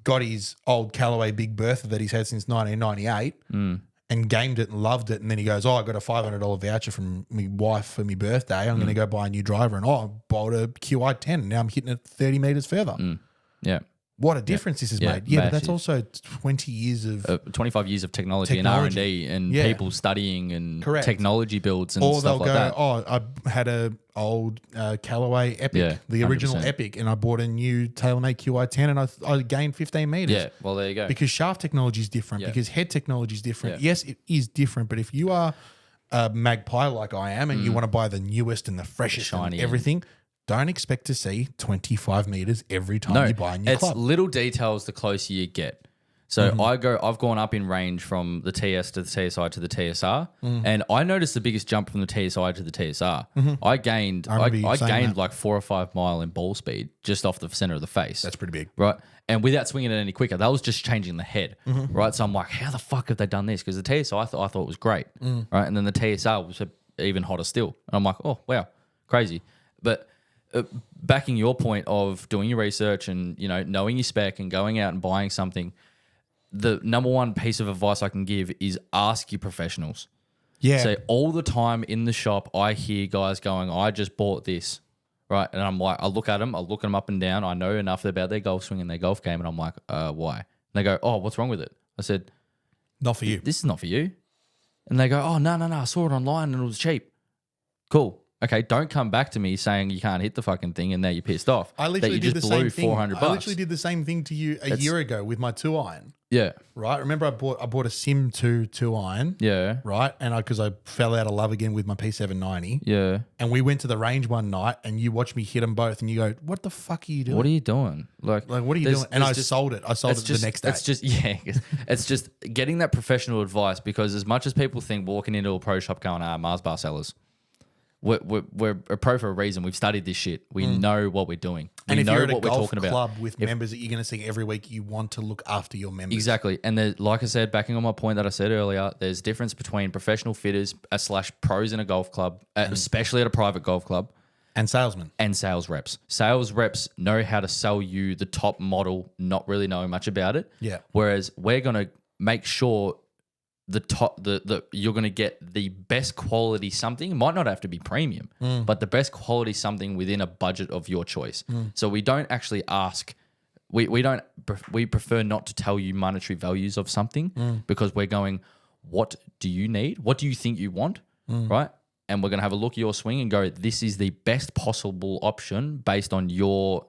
got his old Callaway Big Bertha that he's had since 1998 and gamed it and loved it, and then he goes, I got a $500 voucher from my wife for my birthday. I'm going to go buy a new driver, and I bought a QI10, and now I'm hitting it 30 meters further. Yeah. What a difference this has made. Yeah, but that's also 20 years of 25 years of technology and R&D and people studying and technology builds and or stuff they'll like that. Oh, I had a old Callaway Epic, the original 100%. Epic, and I bought a new TaylorMade QI10 and I gained 15 meters. Yeah, well, there you go. Because shaft technology is different, because head technology is different. Yeah. Yes, it is different, but if you are a magpie like I am and you want to buy the newest and the freshest Shiny and everything, don't expect to see 25 meters every time you buy a new it's club. little details the closer you get. So I've gone up in range from the TS to the TSI to the TSR, and I noticed the biggest jump from the TSI to the TSR. I gained I remember you saying gained that. like 4 or 5 mile in ball speed just off the center of the face. That's pretty big. Right. And without swinging it any quicker, that was just changing the head. Right. So I'm like, how the fuck have they done this? Because the TSI I thought it was great. Right. And then the TSR was even hotter still. And I'm like, oh, wow, crazy. But backing your point of doing your research and, you know, knowing your spec and going out and buying something, the number one piece of advice I can give is ask your professionals. Yeah. So all the time in the shop, I hear guys going, I just bought this, right? And I'm like, I look at them up and down. I know enough about their golf swing and their golf game. And I'm like, why? And they go, oh, what's wrong with it? I said, Not for you. this is not for you. And they go, oh, no, I saw it online and it was cheap. Cool. Okay, don't come back to me saying you can't hit the fucking thing and now you're pissed off. I literally that you did just the blew same thing. $400. I literally did the same thing to you a year ago with my 2-iron. Yeah, Right? Remember I bought a Sim 2 2-iron. yeah, Right? And because I fell out of love again with my P790. yeah. And we went to the range one night and you watched me hit them both and you go, what the fuck are you doing? What are you doing? Like, what are you doing? And I sold it. I sold it the next day. It's just it's just getting that professional advice, because as much as people think walking into a pro shop going, Mars bar sellers, we're a pro for a reason. We've studied this shit. We know what we're doing. And We if know you're at a what we're golf talking club about. with members that you're going to see every week, you want to look after your members. Exactly. And like I said, backing on my point that I said earlier, there's difference between professional fitters / pros in a golf club, especially at a private golf club, And salesmen. and sales reps. Sales reps know how to sell you the top model, not really knowing much about it. Yeah. Whereas we're going to make sure you're going to get the best quality something. It might not have to be premium, but the best quality something within a budget of your choice. So we don't actually ask. We prefer not to tell you monetary values of something, because we're going, what do you need? What do you think you want? Right? And we're going to have a look at your swing and go, this is the best possible option based on your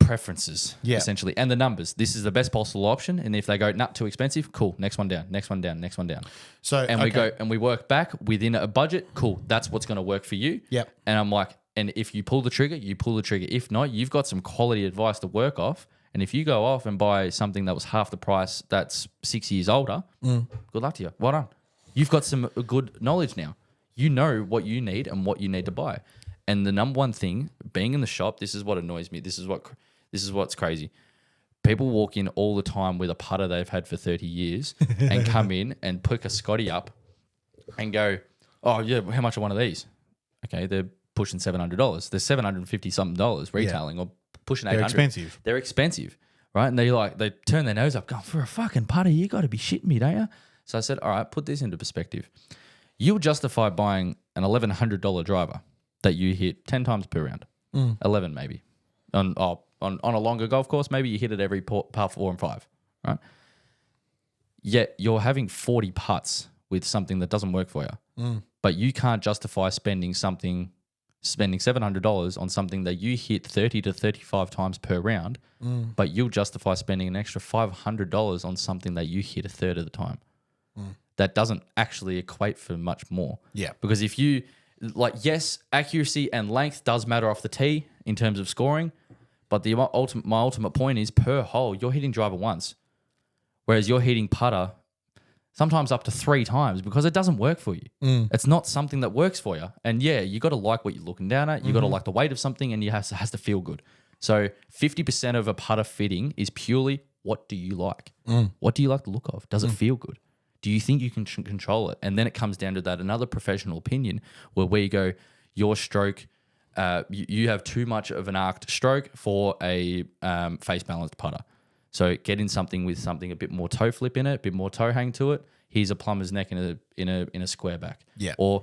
preferences, essentially, and the numbers. This is the best possible option. And if they go, nah, too expensive, cool. Next one down, next one down, next one down. So, And we go and we work back within a budget. Cool. That's what's going to work for you. Yep. And I'm like, and if you pull the trigger, you pull the trigger. If not, you've got some quality advice to work off. And if you go off and buy something that was half the price that's 6 years older, good luck to you. Well done. You've got some good knowledge now. You know what you need and what you need to buy. And the number one thing, being in the shop, this is what annoys me. This is what's crazy. People walk in all the time with a putter they've had for 30 years and come in and pick a Scotty up and go, oh, yeah, how much are one of these? Okay, they're pushing $700. They're $750-something retailing, or pushing $800. They're expensive. They're expensive, right? And they turn their nose up going, for a fucking putter, you got to be shitting me, don't you? So I said, all right, put this into perspective. You'll justify buying an $1,100 driver that you hit 10 times per round, 11 maybe. On a longer golf course, maybe you hit it every par 4 and 5, right? Yet you're having 40 putts with something that doesn't work for you. But you can't justify spending $700 on something that you hit 30 to 35 times per round, but you'll justify spending an extra $500 on something that you hit a third of the time. That doesn't actually equate for much more. Yeah. Because if you, yes, accuracy and length does matter off the tee in terms of scoring, but my ultimate point is per hole, you're hitting driver once, whereas you're hitting putter sometimes up to 3 times because it doesn't work for you. It's not something that works for you. And yeah, you got to like what you're looking down at. You got to like the weight of something, and it has to feel good. So 50% of a putter fitting is purely, what do you like? What do you like the look of? Does it feel good? Do you think you can control it? And then it comes down to that another professional opinion where we go, your stroke, you have too much of an arced stroke for a face balanced putter. So get in something with something a bit more toe flip in it, a bit more toe hang to it. Here's a plumber's neck in a square back. Yeah. Or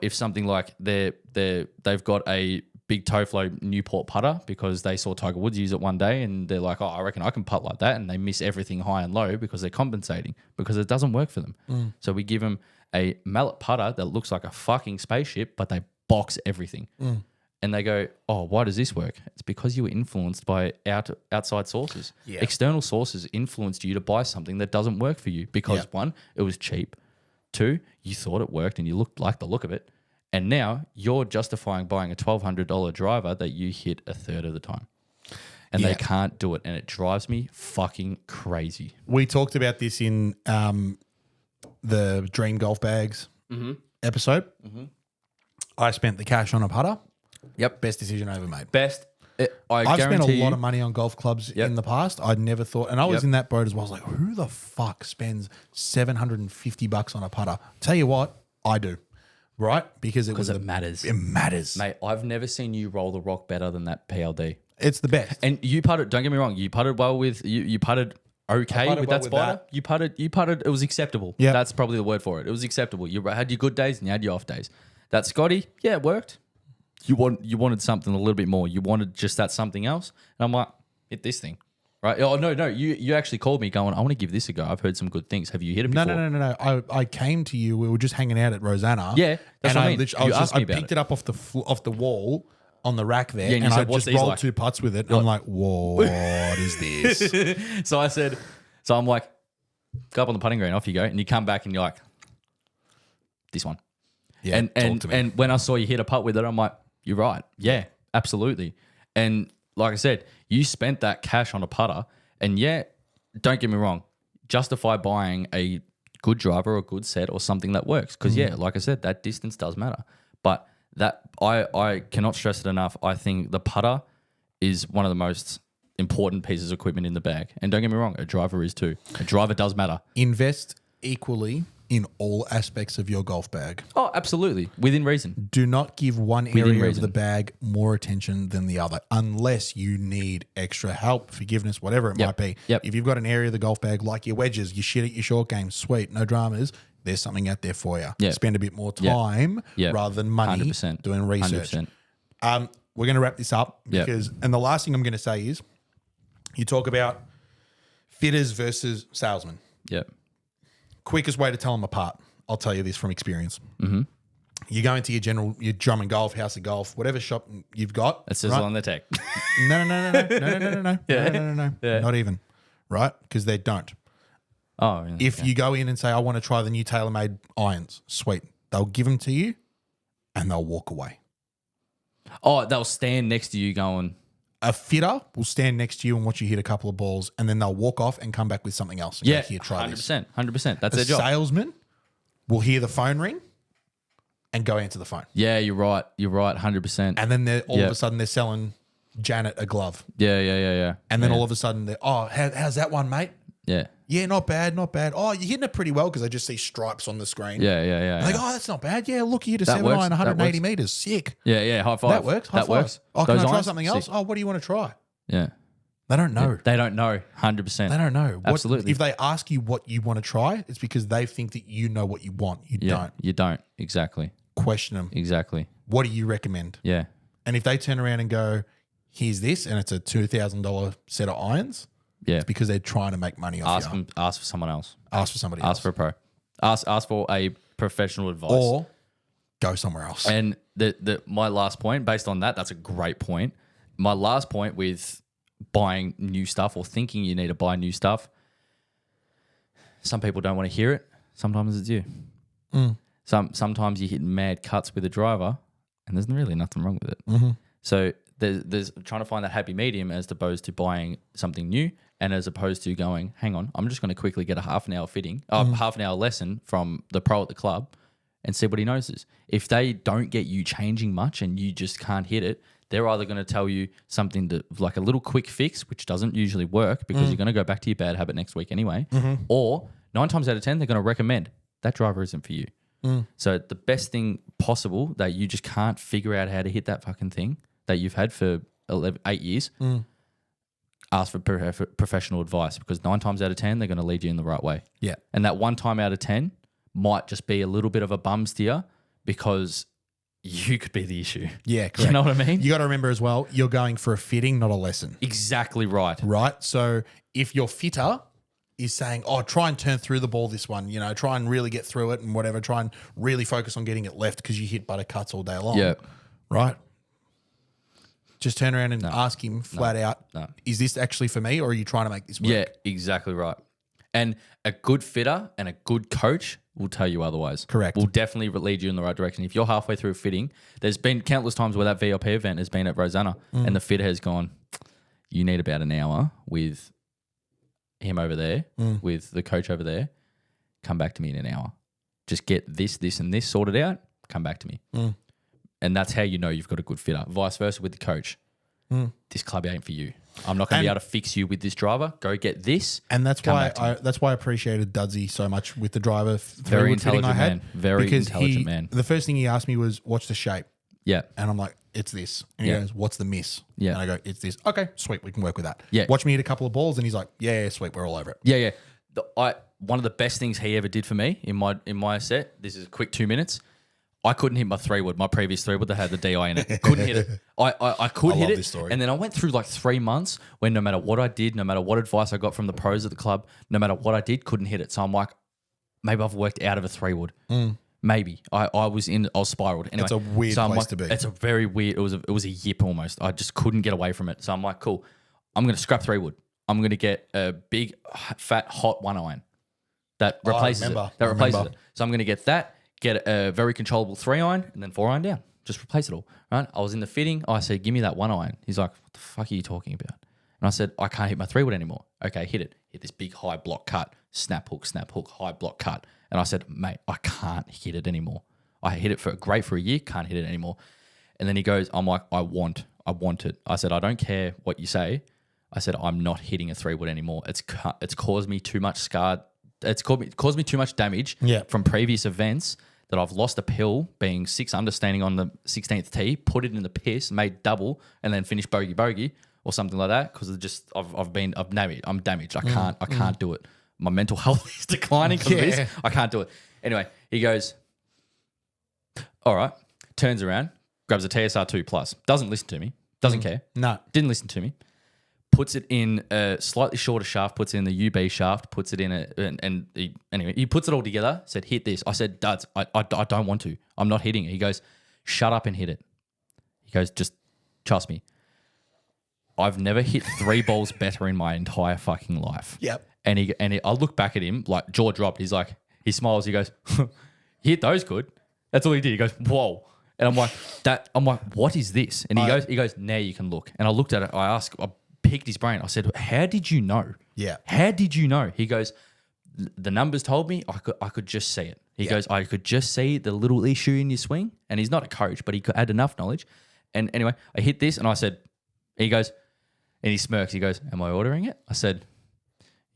if something like they've got a big toe flow Newport putter because they saw Tiger Woods use it one day and they're like, oh, I reckon I can putt like that, and they miss everything high and low because they're compensating because it doesn't work for them. So we give them a mallet putter that looks like a fucking spaceship, but they box everything. And they go, oh, why does this work? It's because you were influenced by outside sources. Yeah. External sources influenced you to buy something that doesn't work for you because 1, it was cheap. 2, you thought it worked and you liked the look of it. And now you're justifying buying a $1,200 driver that you hit a third of the time. And they can't do it. And it drives me fucking crazy. We talked about this in the Dream Golf Bags episode. I spent the cash on a putter. Yep. Best decision I ever made. Best. I've spent a lot of money on golf clubs in the past. I'd never thought, and I was in that boat as well. I was like, who the fuck spends $750 on a putter? Tell you what, I do. right? Because Because it matters. It matters. Mate, I've never seen you roll the rock better than that PLD. It's the best. And you putted, don't get me wrong, you putted well with, you putted okay putted with well that with spider. that. You putted, it was acceptable. Yeah. That's probably the word for it. It was acceptable. You had your good days and you had your off days. That Scotty, yeah, it worked. You wanted something a little bit more. You wanted just that something else. And I'm like, hit this thing. Right? Oh, no. You actually called me going, I want to give this a go. I've heard some good things. Have you hit it before? No. I came to you. We were just hanging out at Rosanna. Yeah, that's and what I mean. I picked it up off the wall on the rack there, Yeah, and you and said, I "What's just these rolled like?" 2 putts with it. And I'm like, what is this? So I'm like, go up on the putting green, off you go. And you come back and you're like, this one. Yeah, talk to me. And when I saw you hit a putt with it, I'm like, you're right. Yeah, absolutely. And like I said, you spent that cash on a putter. And yeah, don't get me wrong, justify buying a good driver or a good set or something that works. Because yeah, like I said, that distance does matter. But that I cannot stress it enough. I think the putter is one of the most important pieces of equipment in the bag. And don't get me wrong, a driver is too. A driver does matter. Invest equally in all aspects of your golf bag. Oh, absolutely. Within reason. Do not give one area of reason. the bag more attention than the other, unless you need extra help, forgiveness, whatever it might be. Yep. If you've got an area of the golf bag like your wedges, you shit at your short game, sweet, no dramas. There's something out there for you. Yeah. Spend a bit more time Yep. rather than money 100%. doing research. 100%. We're going to wrap this up Yep. because, and the last thing I'm going to say is, you talk about fitters versus salesmen. Yep. Quickest way to tell them apart. I'll tell you this from experience. Mm-hmm. You go into your drum and golf, house of golf, whatever shop you've got. It says right? on the tech. No. Yeah. Not even, right? Because they don't. Oh, really? If you go in and say, I want to try the new TaylorMade irons, sweet. They'll give them to you and they'll walk away. Oh, they'll stand next to you going, A fitter will stand next to you and watch you hit a couple of balls and then they'll walk off and come back with something else. And yeah, go, here, try this. 100%. 100%. That's A their job. salesman will hear the phone ring and go answer the phone. Yeah, you're right. You're right. 100%. And then all Yeah. of a sudden they're selling Janet a glove. Yeah. And then yeah. all of a sudden they're, how's that one, mate? Yeah. Yeah, not bad. Oh, you're hitting it pretty well because I just see stripes on the screen. Yeah. Like, oh, that's not bad. Yeah, look, you hit a That 7 works. iron, That 180 works. meters. Sick. Yeah. High five. That works. High That five. works. Oh, can Those I try irons? something else? Sick. Oh, what do you want to try? Yeah. They don't know. They don't know. 100%. They don't know. Absolutely. If they ask you what you want to try, it's because they think that you know what you want. You Yeah. don't. You don't. Exactly. Question them. Exactly. What do you recommend? Yeah. And if they turn around and go, here's this, and it's a $2,000 set of irons, Yeah. it's because they're trying to make money off you. Ask for someone else. Ask for somebody else. Ask for a pro. Ask for a professional advice. Or go somewhere else. And my last point, based on that, that's a great point. My last point with buying new stuff or thinking you need to buy new stuff, some people don't want to hear it. Sometimes it's you. Sometimes you hit mad cuts with a driver and there's really nothing wrong with it. So there's trying to find that happy medium as opposed to buying something new and as opposed to going, hang on, I'm just going to quickly get a half an hour lesson from the pro at the club and see what he notices. If they don't get you changing much and you just can't hit it, they're either going to tell you something like a little quick fix, which doesn't usually work because you're going to go back to your bad habit next week anyway, or 9 times out of 10, they're going to recommend that driver isn't for you. So the best thing possible that you just can't figure out how to hit that fucking thing that you've had for 8 years, ask for professional advice because 9 times out of 10, they're going to lead you in the right way. Yeah. And that 1 time out of 10 might just be a little bit of a bum steer because you could be the issue. Yeah, correct. You know what I mean? You got to remember as well, you're going for a fitting, not a lesson. Exactly right. Right? So if your fitter is saying, oh, try and turn through the ball this one, try and really get through it and whatever, try and really focus on getting it left because you hit butter cuts all day long. Yeah. Right? Just turn around and ask him flat out, is this actually for me or are you trying to make this work? Yeah, exactly right. And a good fitter and a good coach will tell you otherwise. Correct. Will definitely lead you in the right direction. If you're halfway through fitting, there's been countless times where that VIP event has been at Rosanna and the fitter has gone, you need about an hour with him over there, with the coach over there. Come back to me in an hour. Just get this, and this sorted out. Come back to me. And that's how you know you've got a good fitter. Vice versa with the coach. This club ain't for you. I'm not going to be able to fix you with this driver. Go get this. And that's Come why back to me. that's why I appreciated Dudsy so much with the driver. Very three-wood fitting intelligent I had, man. Very because intelligent man. The first thing he asked me was, "What's the shape?" Yeah. And I'm like, "It's this." And he Yeah. goes, "What's the miss?" Yeah. And I go, "It's this." Okay, sweet, we can work with that. Yeah. Watch me hit a couple of balls, and he's like, "Yeah, sweet, we're all over it." Yeah. One of the best things he ever did for me in my set. This is a quick 2 minutes. I couldn't hit my 3-wood, my previous 3-wood that had the DI in it. Couldn't hit it. I could hit love it. this story. And then I went through like 3 months when no matter what I did, no matter what advice I got from the pros at the club, no matter what I did, couldn't hit it. So I'm like, maybe I've worked out of a 3-wood. Maybe I was spiraled. Anyway, It's a weird I'm place like, to be. It's a very weird. It was a yip almost. I just couldn't get away from it. So I'm like, cool. I'm going to scrap 3-wood. I'm going to get a big, fat, hot 1-iron that replaces it. That replaces it. So I'm going to get that. Get a very controllable 3-iron and then 4-iron down. Just replace it all. Right? I was in the fitting. I said, give me that 1-iron. He's like, what the fuck are you talking about? And I said, I can't hit my 3-wood anymore. Okay, hit it. Hit this big high block cut. Snap hook, high block cut. And I said, mate, I can't hit it anymore. I hit it great for a year, can't hit it anymore. And then he goes, I'm like, I want it. I said, I don't care what you say. I said, I'm not hitting a 3-wood anymore. It's caused me too much scar. It's caused me too much damage from previous events that I've lost a pill being 6 under standing on the 16th tee, put it in the piss, made double, and then finished bogey or something like that because I'm damaged. I can't do it. My mental health is declining because of this. I can't do it. Anyway, he goes, all right, turns around, grabs a TSR 2 Plus, doesn't listen to me, doesn't care. No. Didn't listen to me. Puts it in a slightly shorter shaft, puts it in the UB shaft, puts it in anyway, he puts it all together, said, hit this. I said, Duds, I don't want to. I'm not hitting it. He goes, shut up and hit it. He goes, just trust me. I've never hit 3 balls better in my entire fucking life. Yep. And I look back at him, like jaw dropped. He's like, he smiles. He goes, you hit those good. That's all he did. He goes, whoa. And I'm like, what is this? And he goes, now you can look. And I looked at it. I picked his brain. I said, how did you know? Yeah. How did you know? He goes, the numbers told me I could just see it. He goes, I could just see the little issue in your swing. And he's not a coach, but he had enough knowledge. And anyway, I hit this and I said, he goes, and he smirks. He goes, am I ordering it? I said,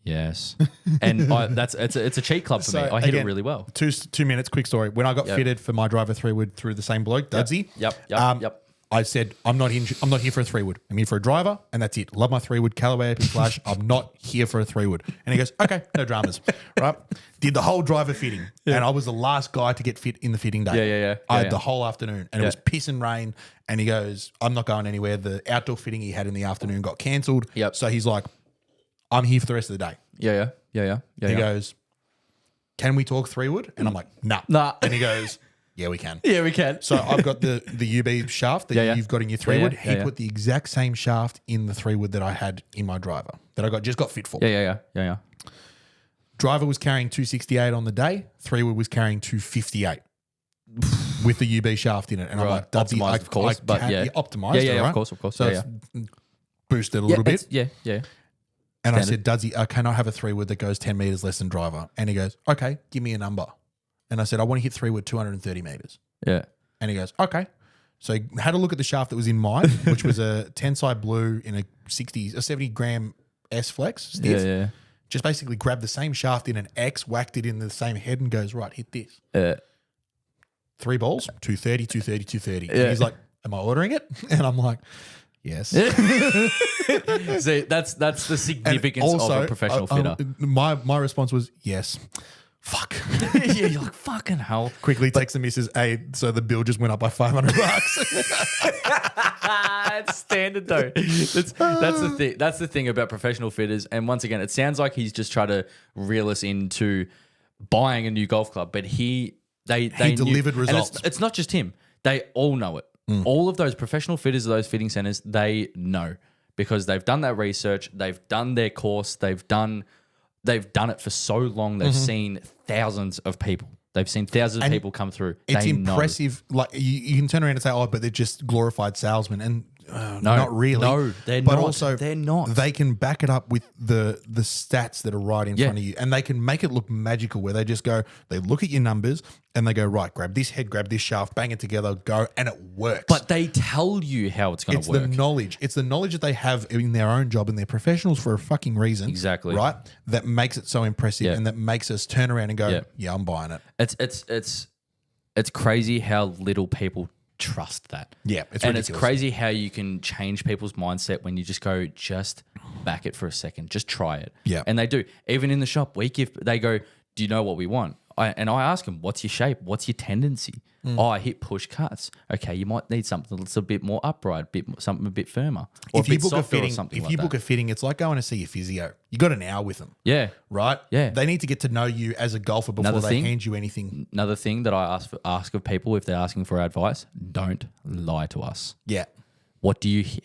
yes. And it's a cheat club for me. I hit it really well. 2 minutes, quick story. When I got fitted for my driver 3-wood through the same bloke, Dudsy. Yep. I said, I'm not here for a 3-wood. I'm here for a driver, and that's it. Love my 3-wood, Callaway AP Flash. I'm not here for a 3-wood. And he goes, okay, no dramas. Right? Did the whole driver fitting, and I was the last guy to get fit in the fitting day. Yeah. I had the whole afternoon, and it was piss and rain, and he goes, I'm not going anywhere. The outdoor fitting he had in the afternoon got cancelled. Yep. So he's like, I'm here for the rest of the day. Yeah. He goes, can we talk 3-wood? And I'm like, nah. And he goes, yeah, we can. Yeah, we can. So I've got the UB shaft that you've got in your 3-wood. He put the exact same shaft in the 3-wood that I had in my driver that I just got fit for. Yeah. Driver was carrying 268 on the day. 3-wood was carrying 258 with the UB shaft in it. And I'm like, optimized, of course. Optimized, yeah, right? of course. So it's boosted a little bit. Yeah. And I said, Dudsy, can I have a 3-wood that goes 10 meters less than driver? And he goes, okay, give me a number. And I said, I want to hit 3-wood 230 meters. Yeah. And he goes, okay. So he had a look at the shaft that was in mine, which was a tenside blue in a 70 gram S flex stiff. Yeah. Just basically grabbed the same shaft in an X, whacked it in the same head and goes, right, hit this. 3 balls, 230, 230, 230. And he's like, am I ordering it? And I'm like, yes. See, that's the significance of a professional fitter. My response was, yes. Fuck. Yeah, you're like, fucking hell. Quickly text the missus, hey, so the bill just went up by $500. It's standard though. That's the thing. That's the thing about professional fitters. And once again, it sounds like he's just trying to reel us into buying a new golf club. But they delivered knew, results. And it's not just him. They all know it. All of those professional fitters of those fitting centers, they know because they've done that research. They've done their course. They've done it for so long. They've seen thousands of people. They've seen thousands of people come through. It's they impressive. Know. Like you can turn around and say, oh, but they're just glorified salesmen. And not really. No, they're but not. also They're not. They can back it up with the stats that are right in Yeah. front of you, and they can make it look magical. Where they just go, they look at your numbers and they go, right, grab this head, grab this shaft, bang it together, go, and it works. But they tell you how it's going it's to work. the knowledge. It's the knowledge that they have in their own job, and they're professionals for a fucking reason. Exactly. Right. That makes it so impressive, Yeah. and that makes us turn around and go, yeah, I'm buying it. It's crazy how little people trust that. Yeah, it's and ridiculous. it's crazy how you can change people's mindset when you just go, just back it for a second, just try it. Yeah. And they do. Even in the shop, they go, do you know what we want? I ask them, what's your shape? What's your tendency? Oh, I hit push cuts. Okay, you might need something that's a bit more upright, something a bit firmer, or If a you bit book a softer or fitting, something if like you that. book a fitting, it's like going to see a physio. You got an hour with them, Yeah. right? Yeah. They need to get to know you as a golfer before Another they thing- hand you anything. Another thing that I ask of people if they're asking for advice, don't lie to us. Yeah.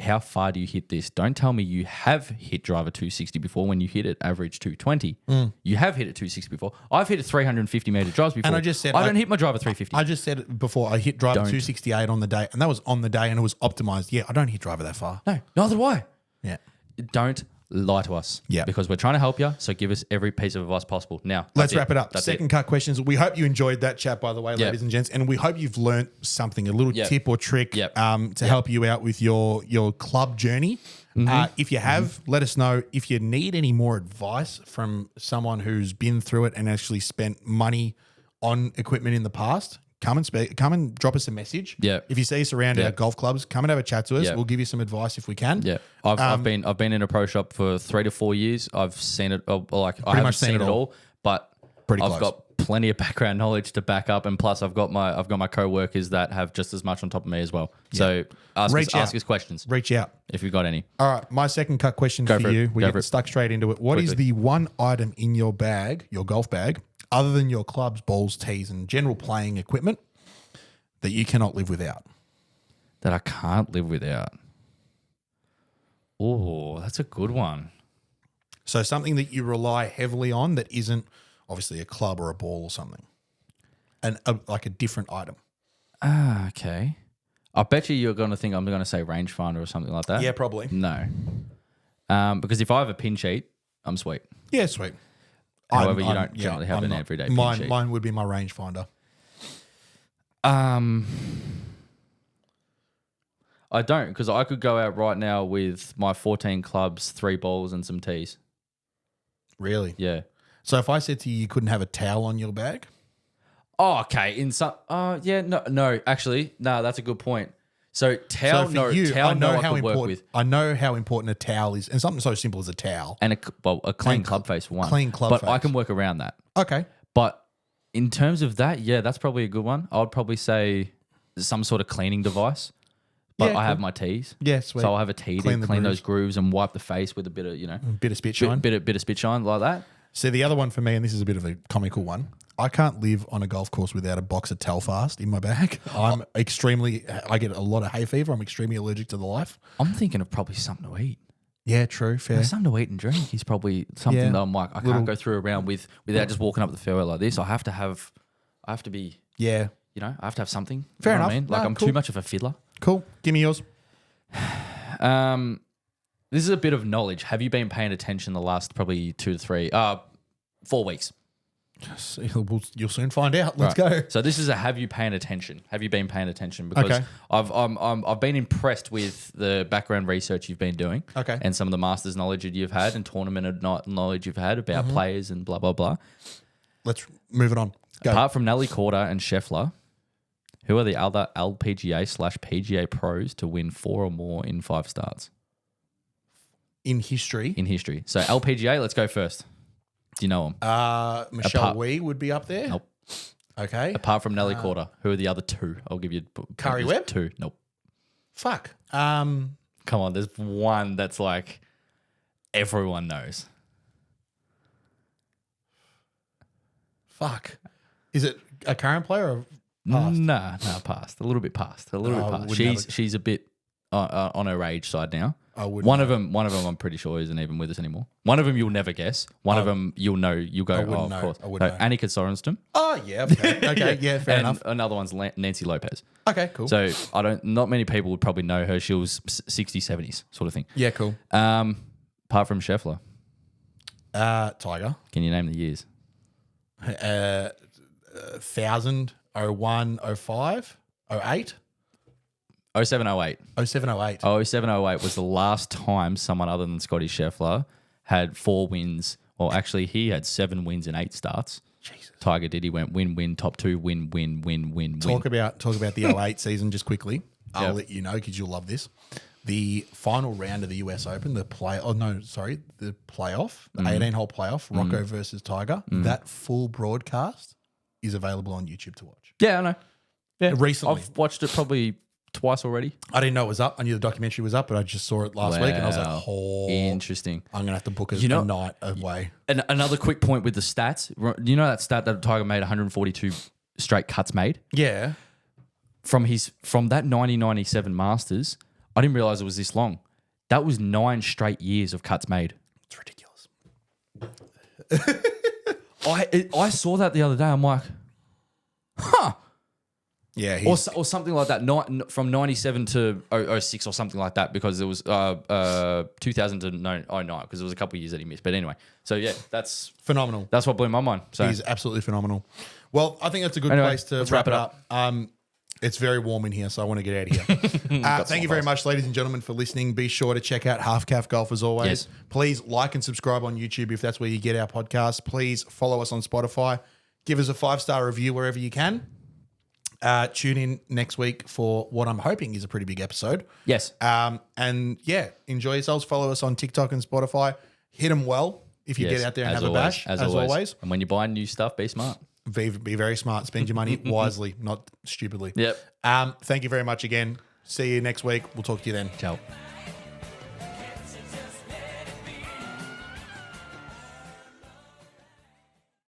How far do you hit this? Don't tell me you have hit driver 260 before when you hit it average 220. You have hit it 260 before. I've hit it 350 meter drives before. And I just said I don't hit my driver 350. I just said it before. I hit driver Don't. 268 on the day, and that was on the day, and it was optimized. Yeah, I don't hit driver that far. No, neither do I. Yeah. Don't lie to us. Yeah. Because we're trying to help you. So give us every piece of advice possible. Now, Let's that's wrap it up. That's Second cut questions. We hope you enjoyed that chat, by the way, Yeah. ladies and gents, and we hope you've learnt something, a little Yeah. tip or trick Yeah. to help you out with your club journey. If you have, let us know. If you need any more advice from someone who's been through it and actually spent money on equipment in the past, come and drop us a message. Yeah. If you see us around Yeah. at golf clubs, come and have a chat to us. Yeah. We'll give you some advice if we can. Yeah, I've been in a pro shop for 3 to 4 years. I've seen it, I haven't much seen it all, but Pretty I've close. got plenty of background knowledge to back up, and plus I've got my co-workers that have just as much on top of me as well. So ask us questions Reach out. if you've got any. All right, my second cut question Go for for it. you. We're Go getting for it. stuck straight into it. What is Quickly. the one item in your bag, your golf bag, other than your clubs, balls, tees, and general playing equipment that you cannot live without? That I can't live without. Oh, that's a good one. So something that you rely heavily on that isn't obviously a club or a ball or something, and like a different item. Ah, okay. I bet you're going to think I'm going to say rangefinder or something like that. Yeah, probably. No. Because if I have a pin sheet, I'm sweet. Yeah, sweet. However, you don't generally have I'm an not. everyday pin Mine, sheet. mine would be my rangefinder. I don't, because I could go out right now with my 14 clubs, 3 balls, and some tees. Really? Yeah. So if I said to you, you couldn't have a towel on your bag? Oh, okay. In some, actually, no, that's a good point. So towel, So for you, towel, I know how could work important. with, I know how important a towel is, and something so simple as a towel. and a clean Clean club face for one. clean club but I face. can work around that. Okay. But in terms of that, yeah, that's probably a good one. I would probably say some sort of cleaning device. But Yeah, I have cool. my tees. Yeah, sweet. So I'll have a tee Clean to the clean grooves. those grooves and wipe the face with a bit of, Bit of spit shine. bit of spit shine like that. So the other one for me, and this is a bit of a comical one, I can't live on a golf course without a box of Telfast in my bag. I get a lot of hay fever. I'm extremely allergic to the life. I'm thinking of probably something to eat. Yeah, true, fair. Something to eat and drink is probably something Yeah. that I'm like, I can't go through around without just walking up the fairway like this. I have to be, Yeah, I have to have something. Fair You know what enough. I mean? Like No, I'm cool. too much of a fiddler. cool. Give me yours. This is a bit of knowledge. Have you been paying attention the last probably 4 weeks? You'll soon find out. Let's Right. go. So this is a have you paying attention? Have you been paying attention? Because Okay. I've been impressed with the background research you've been doing. Okay. And some of the masters knowledge that you've had and tournament knowledge you've had about Mm-hmm. players and blah blah blah. Let's move it on. Go. Apart from Nelly Korda and Scheffler, who are the other LPGA/PGA pros to win 4 or more in 5 starts In history, in history? So LPGA, let's go first. Do you know them? Michelle Apart- Wee would be up there. Nope. Okay. Apart from Nelly Korda, who are the other 2? I'll give you Curry just Webb? 2. Nope. Fuck. Come on, there's one that's like everyone knows. Fuck. Is it a current player or past? Nah, past. A little bit past. A little bit past. wouldn't have She's a bit on her age side now. I wouldn't. One of them, I'm pretty sure isn't even with us anymore. One of them you'll never guess. One of them you'll know. You'll go, wouldn't oh, know. of course. I wouldn't know. Annika Sorenstam. Oh yeah. Okay. Okay. Yeah. Fair and enough. another one's Nancy Lopez. Okay. Cool. So not many people would probably know her. She was 60s, 70s sort of thing. yeah. Cool. Apart from Scheffler, Tiger. can you name the years? 1000, 01, 05, 08, 07, 08. 07, 08. 07, 08 was the last time someone other than Scotty Scheffler had 4 wins. Well, actually, he had 7 wins in 8 starts. Jesus. Tiger did. He went win, top 2, win. Talk about the 08 season just quickly. I'll let you know because you'll love this. The final round of the US Open, the playoff, the 18-hole playoff, Rocco versus Tiger. That full broadcast is available on YouTube to watch. Yeah, I know. Yeah, Recently. I've watched it probably twice already. I didn't know it was up. I knew the documentary was up, but I just saw it last week and I was like, Wow. oh, Interesting. I'm going to have to book a night away. And another quick point with the stats. You know that stat that Tiger made 142 straight cuts made? Yeah. From that 1997 Masters, I didn't realize it was this long. That was 9 straight years of cuts made. It's ridiculous. I saw that the other day. I'm like, huh. Yeah. Or something like that. From 97 to 06 or something like that, because it was 2000 to 09 because it was a couple of years that he missed. But anyway, so yeah, that's phenomenal. That's what blew my mind. So He's absolutely phenomenal. Well, I think that's a good Anyway, place to let's wrap it up. It's very warm in here, so I want to get out of here. Thank you very much, ladies and gentlemen, for listening. Be sure to check out Halfcaf Golf as always. Yes. Please like and subscribe on YouTube if that's where you get our podcast. Please follow us on Spotify. Give us a 5-star review wherever you can. Tune in next week for what I'm hoping is a pretty big episode. yes. And yeah, enjoy yourselves. Follow us on TikTok and Spotify. Hit them well if you Yes, get out there and as have always, a bash, as as always. always. And when you buy new stuff, be smart. Be very smart. Spend your money wisely, not stupidly. Yep. Thank you very much again. See you next week. We'll talk to you then. Ciao.